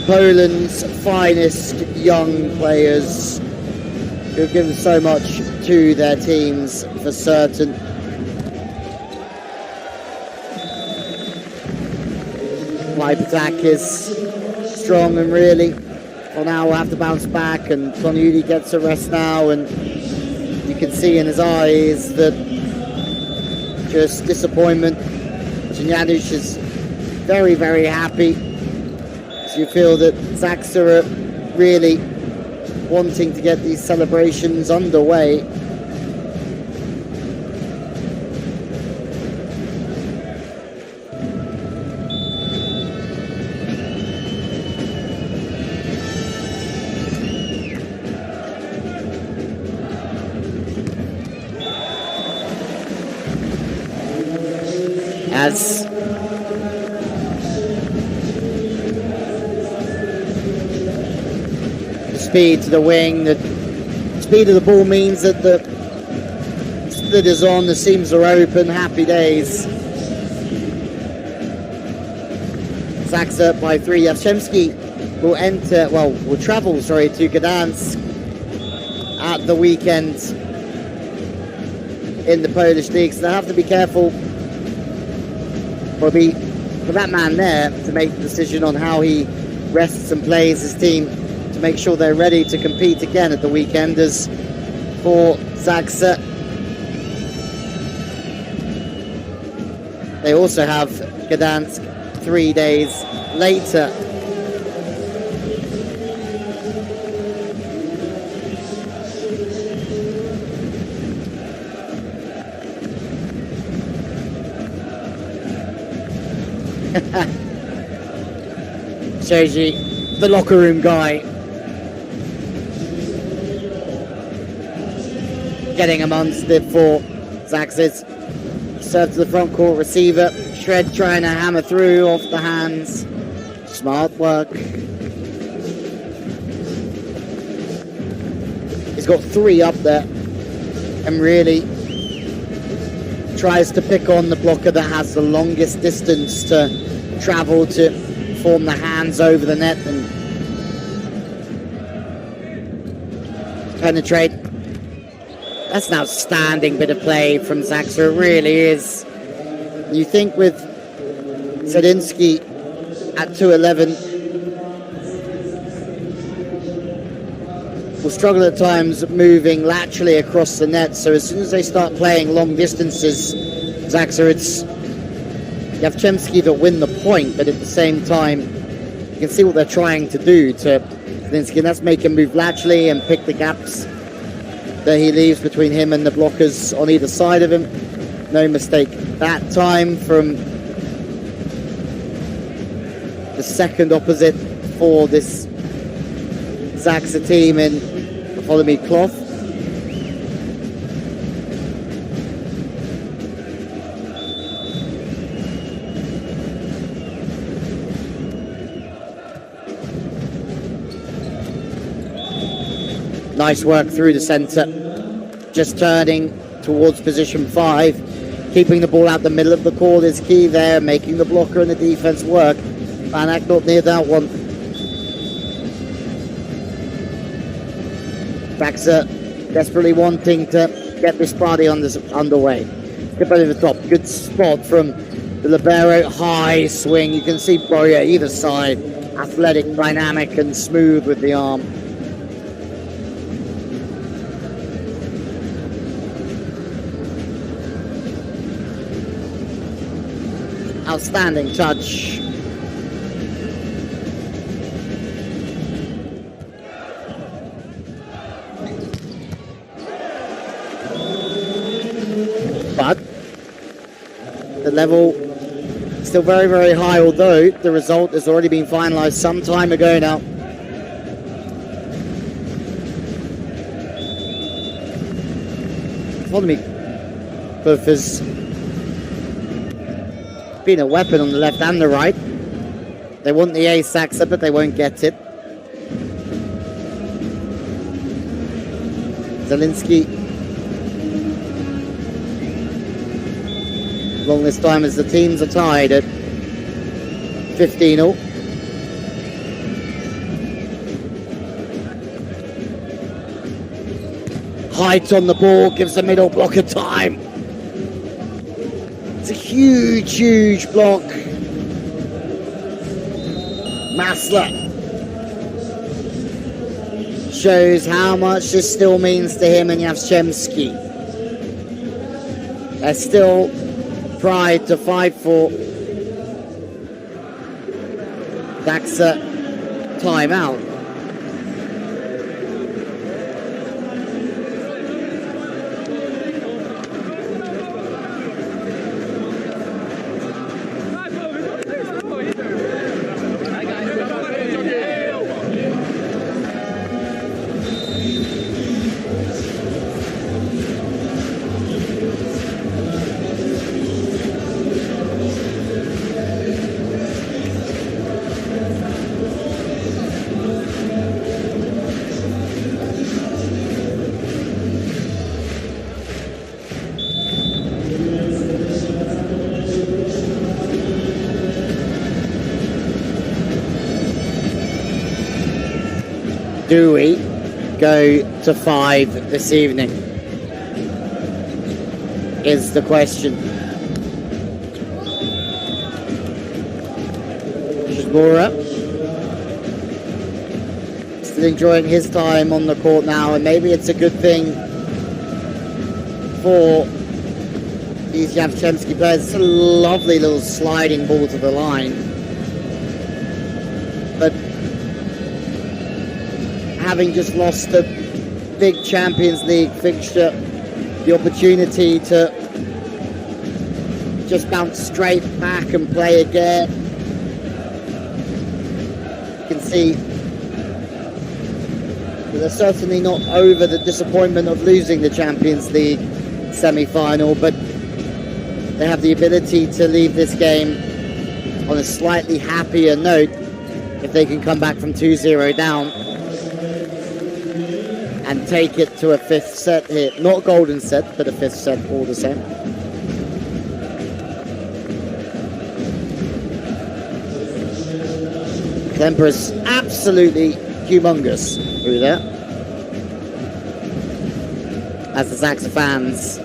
Poland's finest young players who have given so much to their teams for certain. Pipe attack is strong and really. Fornal will have to bounce back, and Tonyudi gets a rest now, and you can see in his eyes that just disappointment. Janjanusz is very, very happy. So you feel that Zaksa are really wanting to get these celebrations underway. As the speed to the wing, the speed of the ball means that the split is on, the seams are open, happy days. Zaksa by 3. Jastrzebski will travel to Gdansk at the weekend in the Polish league, so they'll have to be careful for that man there to make the decision on how he rests and plays his team to make sure they're ready to compete again at the weekend. As for Zaksa, they also have Gdansk 3 days later. Shows you the locker room guy getting amongst it for Zaksa's serve to the front court receiver. Shred trying to hammer through off the hands. Smart work. He's got 3 up there and really tries to pick on the blocker that has the longest distance to travel to form the hands over the net and penetrate. That's an outstanding bit of play from Zaksa, it really is. You think with Zedinsky at 2'11", will struggle at times moving laterally across the net, so as soon as they start playing long distances, Zaksa, it's Jastrzebski that win the point, but at the same time, you can see what they're trying to do to Zedinsky, and that's make him move laterally and pick the gaps that he leaves between him and the blockers on either side of him. No mistake that time from the second opposite for this Zaksa team in Bartholomew Cloth. Nice work through the centre. Just turning towards position 5. Keeping the ball out the middle of the court is key there. Making the blocker and the defence work. Van Eyck not near that one. Zaksa desperately wanting to get this party underway. Tip over the top. Good spot from the libero. High swing. You can see Boya either side. Athletic, dynamic and smooth with the arm. Outstanding touch. But the level still very, very high, although the result has already been finalized some time ago now. Economy both has been a weapon on the left and the right. They want the ace Zaksa, but they won't get it. Zielinski long this time as the teams are tied at 15-all. Height on the ball gives the middle blocker time. It's a huge, huge block. Masler shows how much this still means to him and Jastrzebski. There's still pride to fight for. Zaksa timeout. Do we go to 5 this evening? Is the question. Shizmura still enjoying his time on the court now, and maybe it's a good thing for these Jastrzebski players. It's a lovely little sliding ball to the line, but having just lost a big Champions League fixture, the opportunity to just bounce straight back and play again. You can see that they're certainly not over the disappointment of losing the Champions League semi-final, but they have the ability to leave this game on a slightly happier note if they can come back from 2-0 down and take it to a 5th set here. Not golden set, but a 5th set all the same. Temper is absolutely humongous through there, as the Zaksa fans,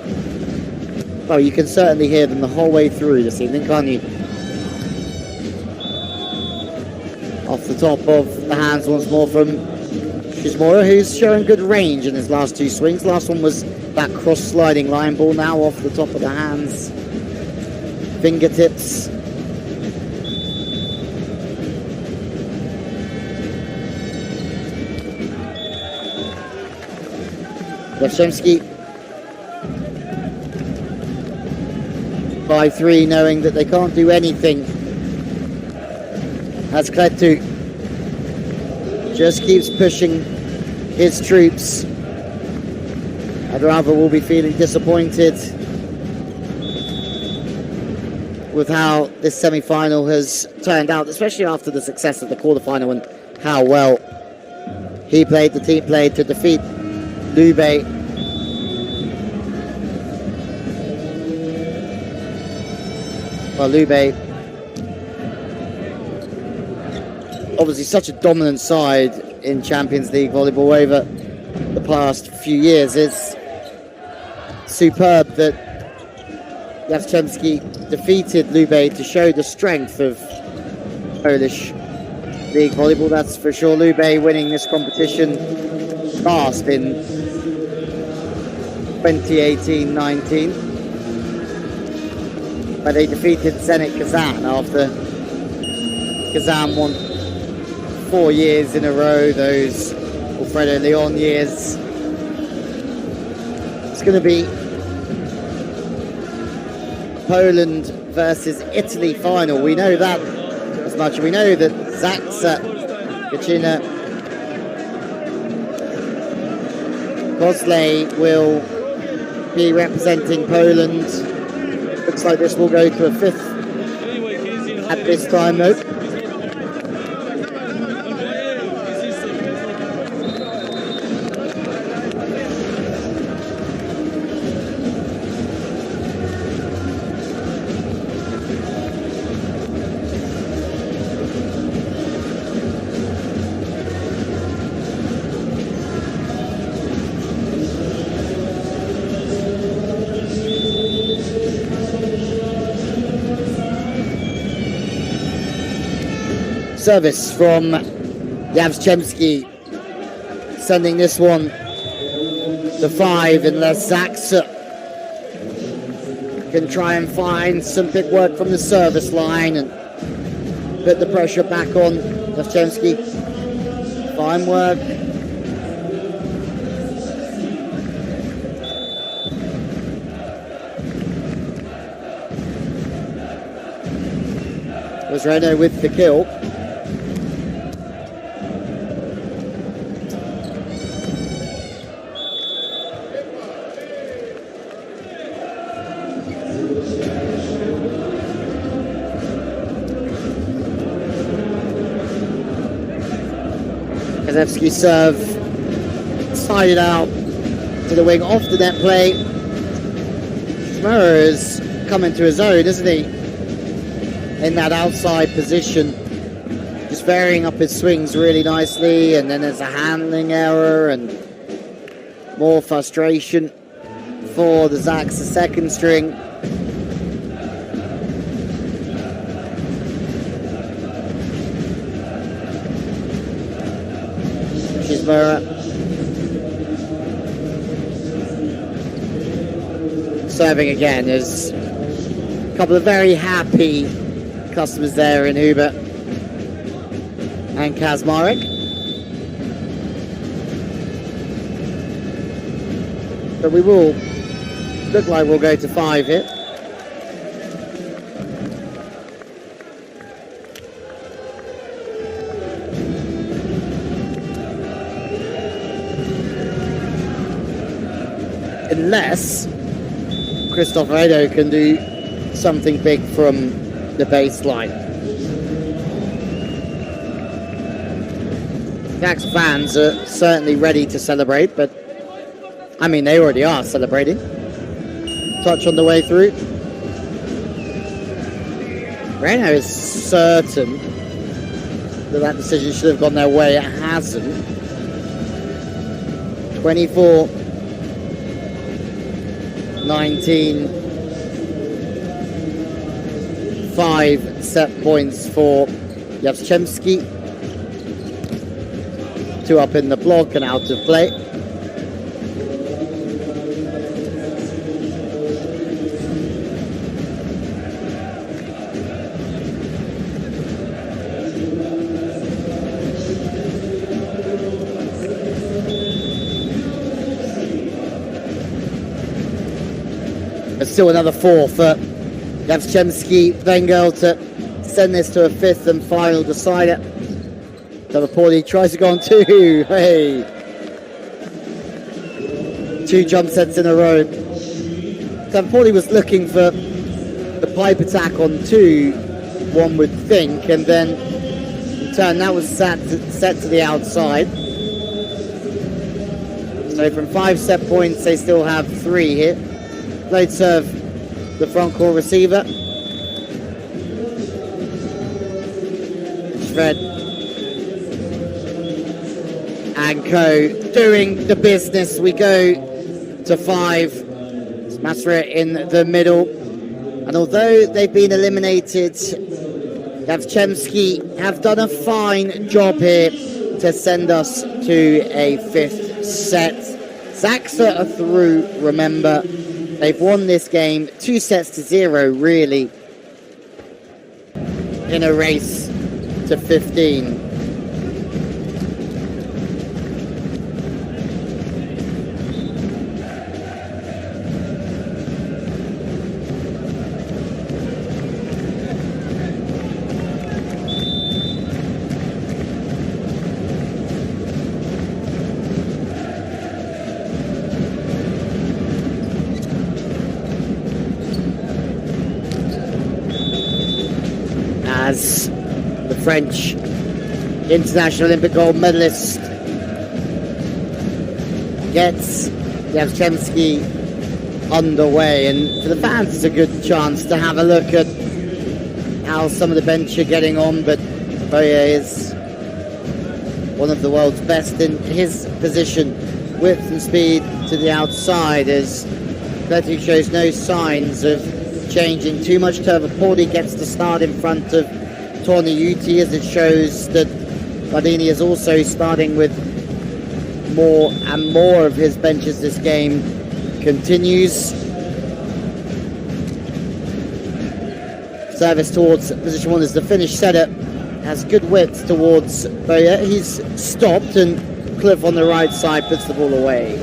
well, you can certainly hear them the whole way through this evening, can't you? Off the top of the hands once more from Shizmura, who's showing good range in his last 2 swings. Last one was that cross-sliding line ball, now off the top of the hands. Fingertips. Jastrzebski by 3, knowing that they can't do anything. As Kletu just keeps pushing his troops. Adrava will be feeling disappointed with how this semi-final has turned out, especially after the success of the quarterfinal and how well he played, the team played to defeat Lube. Well, Lube, obviously such a dominant side in Champions League volleyball over the past few years. It's superb that Jastrzebski defeated Lube to show the strength of Polish League volleyball, that's for sure. Lube winning this competition last in 2018-19, but they defeated Zenit Kazan after Kazan won 4 years in a row, those Alfredo Leon years. It's going to be Poland versus Italy final. We know that as much. We know that Zaksa, Kedzierzyn-Kozle will be representing Poland. Looks like this will go to a 5th at this time though. Service from Jastrzebski, sending this one to 5 unless Zaksa can try and find some big work from the service line and put the pressure back on Jastrzebski. Fine work. Was Reno with the kill. Kedzierzyn serve slided out to the wing off the net play. Schmerer is coming to his own, isn't he? In that outside position, just varying up his swings really nicely, and then there's a handling error and more frustration for the Zaksa second string. Serving again. There's a couple of very happy customers there in Uber and Kazmarek. But we will look like we'll go to 5 here. Unless Christoph Redo can do something big from the baseline. Zaksa fans are certainly ready to celebrate, but I mean, they already are celebrating. Touch on the way through. Reino is certain that that decision should have gone their way. It hasn't. 24-19. 5 set points for Jastrzebski. 2 up in the block and out of play. There's still another 4 for Jastrzebski. Wegiel to send this to a 5th and final decider. Davapoli tries to go on 2. Hey! 2 jump sets in a row. Davapoli was looking for the pipe attack on 2, one would think, and then in turn that was set to the outside. So from 5 set points, they still have 3 here. Played serve, the front court receiver. Shved and Co doing the business. We go to 5. Masra in the middle. And although they've been eliminated, Jastrzebski have done a fine job here to send us to a 5th set. Zaksa are through, remember. They've won this game 2-0, really, in a race to 15. As the French international Olympic gold medalist gets Jastrzebski underway, and for the fans it's a good chance to have a look at how some of the bench are getting on. But Boya is one of the world's best in his position, width and speed to the outside, as Betty shows no signs of changing too much. Tervaporti gets to start in front of Torniuti, as it shows that Bardini is also starting with more and more of his benches. This game continues. Service towards position 1 as the Finnish setter has good width towards Boya. He's stopped, and Cliff on the right side puts the ball away.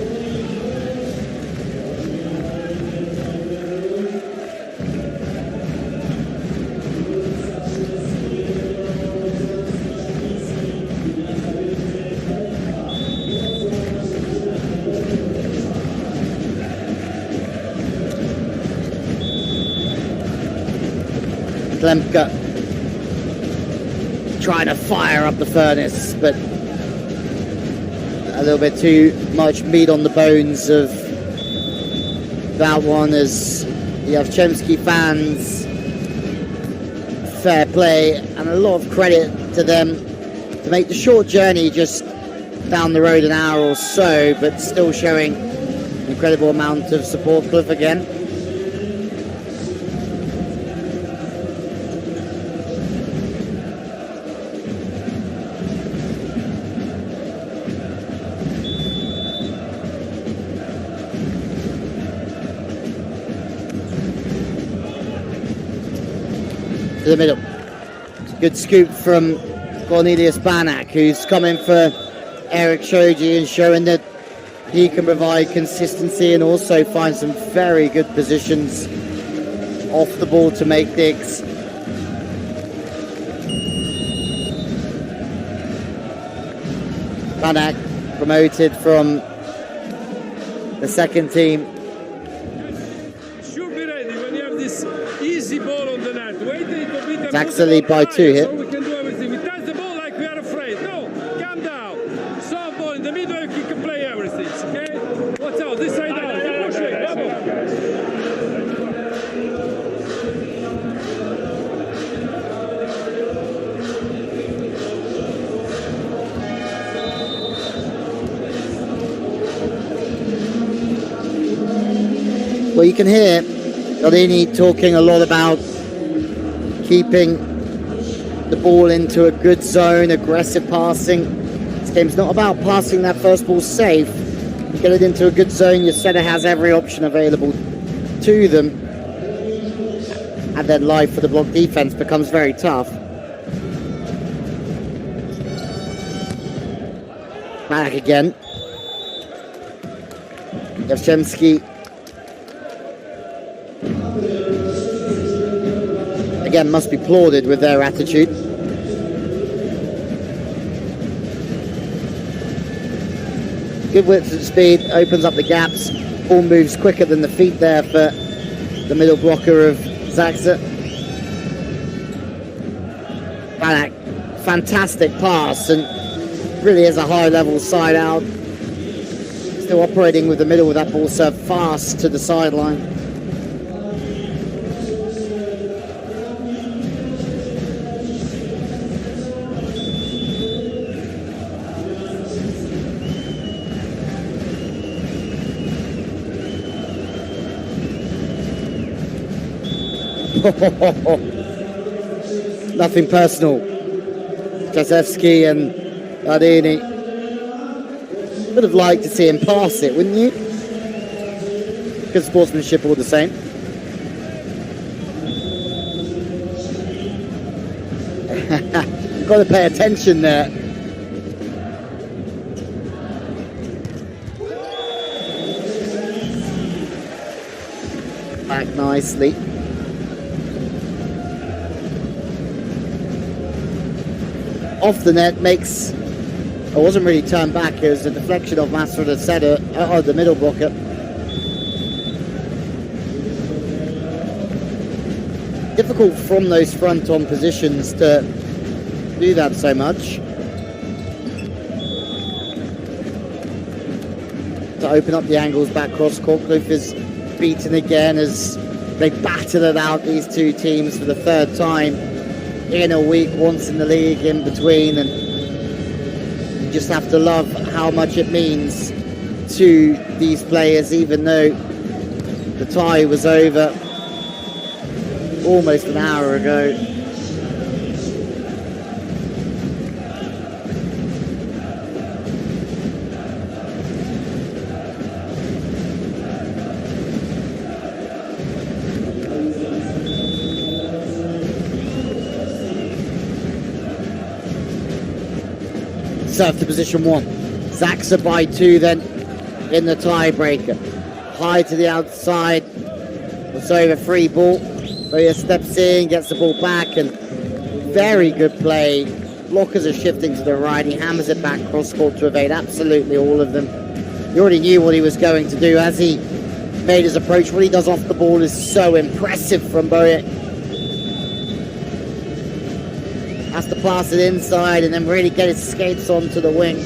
Lemka trying to fire up the furnace, but a little bit too much meat on the bones of that one, as the Jastrzebski fans, fair play and a lot of credit to them to make the short journey just down the road, an hour or so, but still showing an incredible amount of support. Cliff again. To the middle. Good scoop from Cornelius Banak, who's coming for Eric Shoji and showing that he can provide consistency and also find some very good positions off the ball to make digs. Banak promoted from the second team. Should be ready when you have this easy ball on the net. Wait a little bit. Zaksa lead by 2 here. So we can do everything. We touch the ball like we are afraid. No, calm down. Soft ball in the middle, you can play everything. Okay? Watch out. This side out. Keep pushing. Well, you can hear Gardini talking a lot about keeping the ball into a good zone, aggressive passing. This game's not about passing that first ball safe. You get it into a good zone, your setter has every option available to them. And then life for the block defense becomes very tough. Back again. Jastrzebski again must be applauded with their attitude. Good width and speed, opens up the gaps. Ball moves quicker than the feet there for the middle blocker of Zaksa. Banak, fantastic pass, and really is a high level side out. Still operating with the middle with that ball served fast to the sideline. Nothing personal. Jastrzebski and Ardini. Would have liked to see him pass it, wouldn't you? Good sportsmanship all the same. You've got to pay attention there. Back nicely. Off the net makes... It wasn't really turned back, it was a deflection of Master the setter, the middle blocker. Difficult from those front-on positions to do that so much. To open up the angles back cross court. Kloof is beaten again as they battle it out, these two teams, for the third time in a week, once in the league in between, and you just have to love how much it means to these players, even though the tie was over almost an hour ago. Serve to position one. Zaksa by 2 then in the tiebreaker. High to the outside. It's over, free ball. Boya steps in, gets the ball back, and very good play. Blockers are shifting to the right. He hammers it back cross court to evade absolutely all of them. He already knew what he was going to do as he made his approach. What he does off the ball is so impressive from Boya. Has to pass it inside and then really get his skates onto the wing.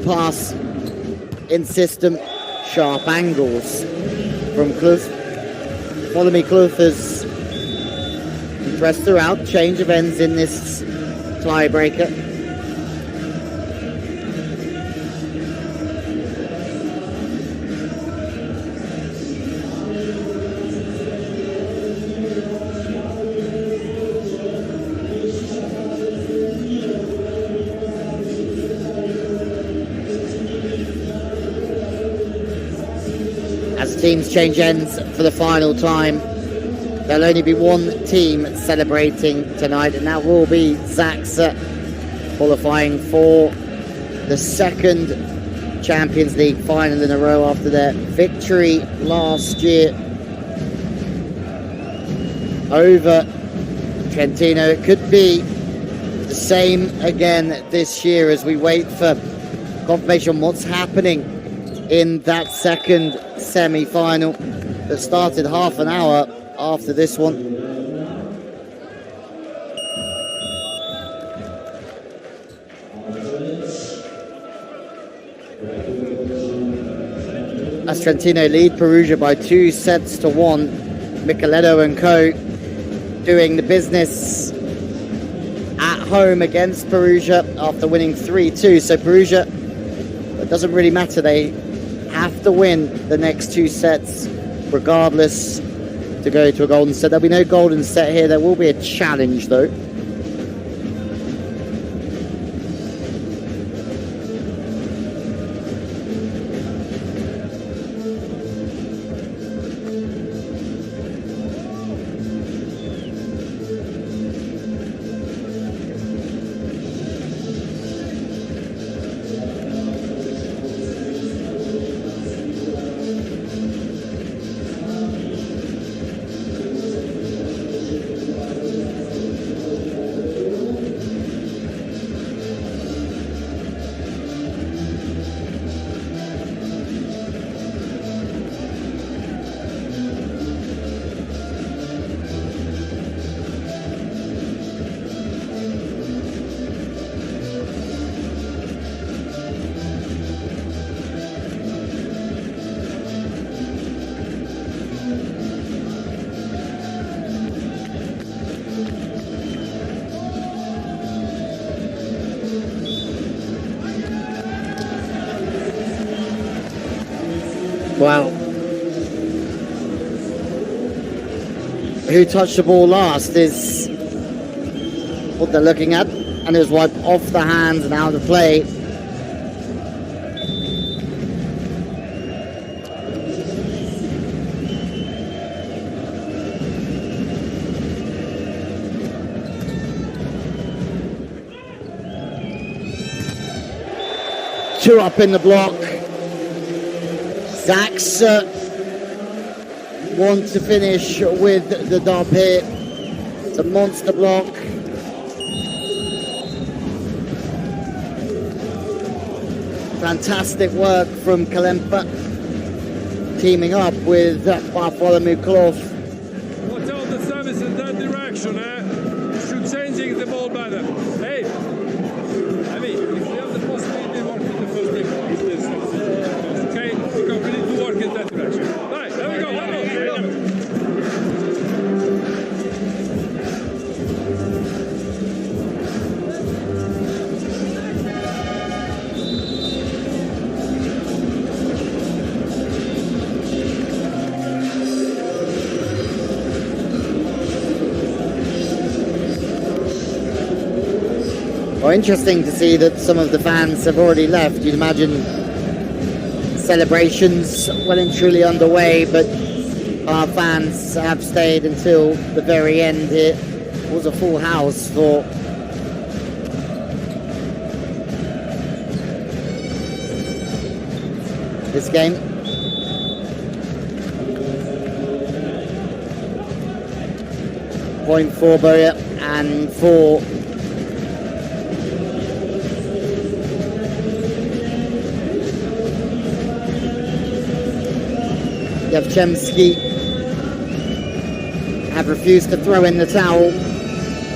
Pass in system, sharp angles from Kloof. Follow me, Kloof has pressed throughout, change of ends in this tiebreaker. Teams change ends for the final time. There'll only be one team celebrating tonight, and that will be Zaksa, qualifying for the second Champions League final in a row after their victory last year over Trentino. It could be the same again this year as we wait for confirmation on what's happening in that second semi-final that started half an hour after this one. As Trentino lead Perugia by 2-1. Micheletto and co doing the business at home against Perugia after winning 3-2. So Perugia, it doesn't really matter, they have to win the next 2 sets regardless to go to a golden set. There'll be no golden set here. There will be a challenge though. Well, who touched the ball last is what they're looking at, and it was wiped off the hands and out of play. Two up in the block. Zaksa want to finish with the dub here. It's a monster block. Fantastic work from Kalempa, teaming up with Bartholomew Clough. Watch out the service in that direction, should changing the ball better. Hey, I mean, if we have the possibility to work with the first team, okay, because we need to work in that direction. Right, there we go. Well, interesting to see that some of the fans have already left. You'd imagine celebrations well and truly underway, but our fans have stayed until the very end. It was a full house for this game. Point for Boria and for Jastrzebski have refused to throw in the towel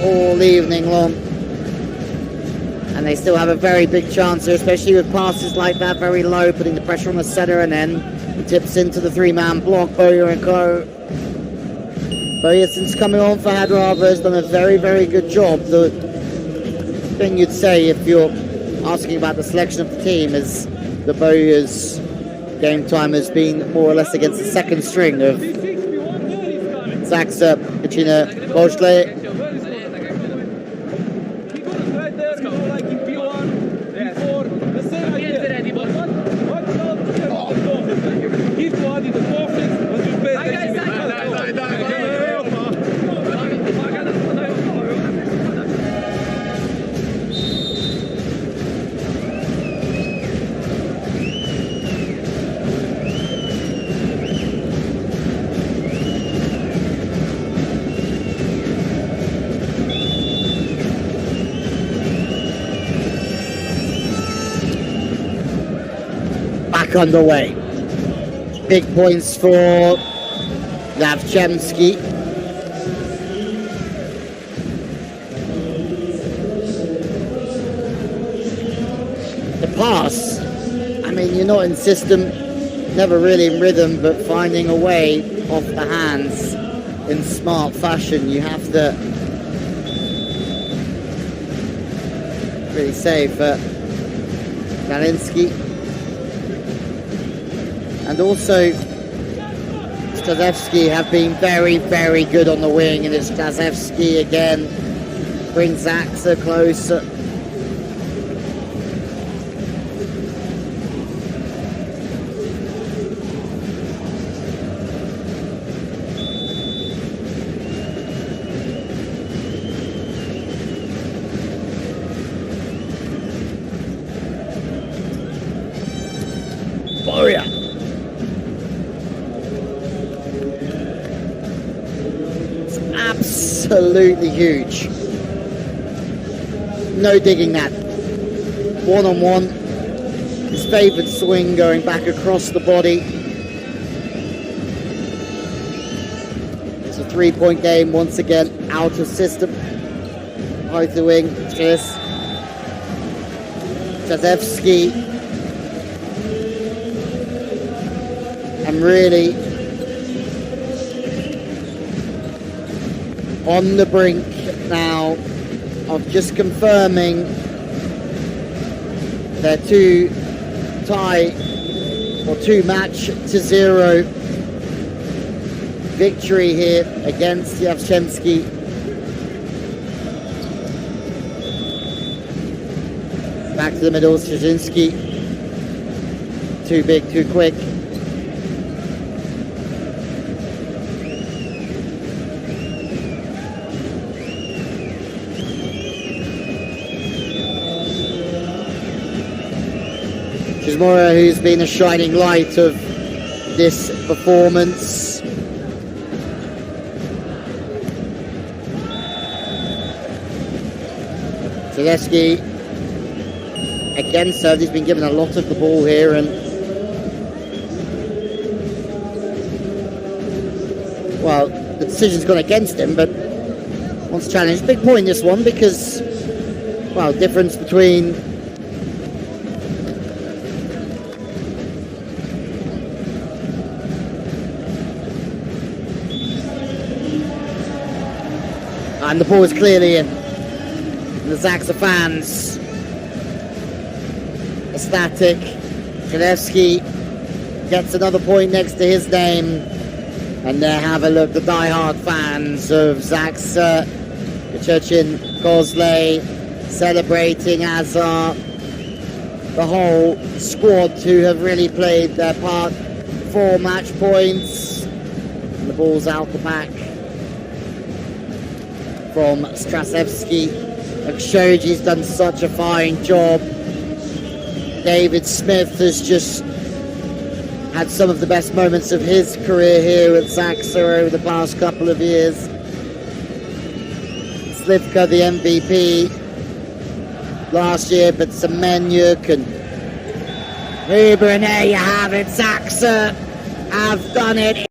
all evening long, and they still have a very big chance here, especially with passes like that, very low, putting the pressure on the center, and then it tips into the three-man block. Boya and Co. Boya, since coming on for Hadrava, has done a very, very good job. The thing you'd say if you're asking about the selection of the team is the Boya's game time has been more or less against the second string of Zaksa, Kedzierzyn-Kozle. Underway. Big points for Jastrzebski. The pass, I mean, you're not in system, never really in rhythm, but finding a way off the hands in smart fashion. You have to really say for Kalinski. And also, Jastrzebski have been very, very good on the wing, and it's Jastrzebski again, brings Zaksa closer. Boria. Absolutely huge. No digging that. One-on-one. His favoured swing going back across the body. It's a three-point game once again. Out of system. Both the wing. Jastrzebski. And really on the brink now of just confirming their two tie or 2-0 victory here against Jastrzebski. Back to the middle, Kedzierzyn. Too big, too quick. Kazmora, who's been a shining light of this performance. Zaksa again served. He's been given a lot of the ball here, and well, the decision's gone against him, but wants to challenge. Big point this one because, well, difference between and the ball is clearly in. And the Zaksa fans ecstatic. Kedzierzyn gets another point next to his name. And there, have a look, the die-hard fans of Zaksa, Kedzierzyn-Kozle, celebrating, as are the whole squad who have really played their part. 4 match points. And the ball's out the back from Jastrzebski. Shoji's done such a fine job. David Smith has just had some of the best moments of his career here at Zaksa over the past couple of years. Slivka, the MVP last year, but Semenyuk and Huber, and there you have it. Zaksa have done it.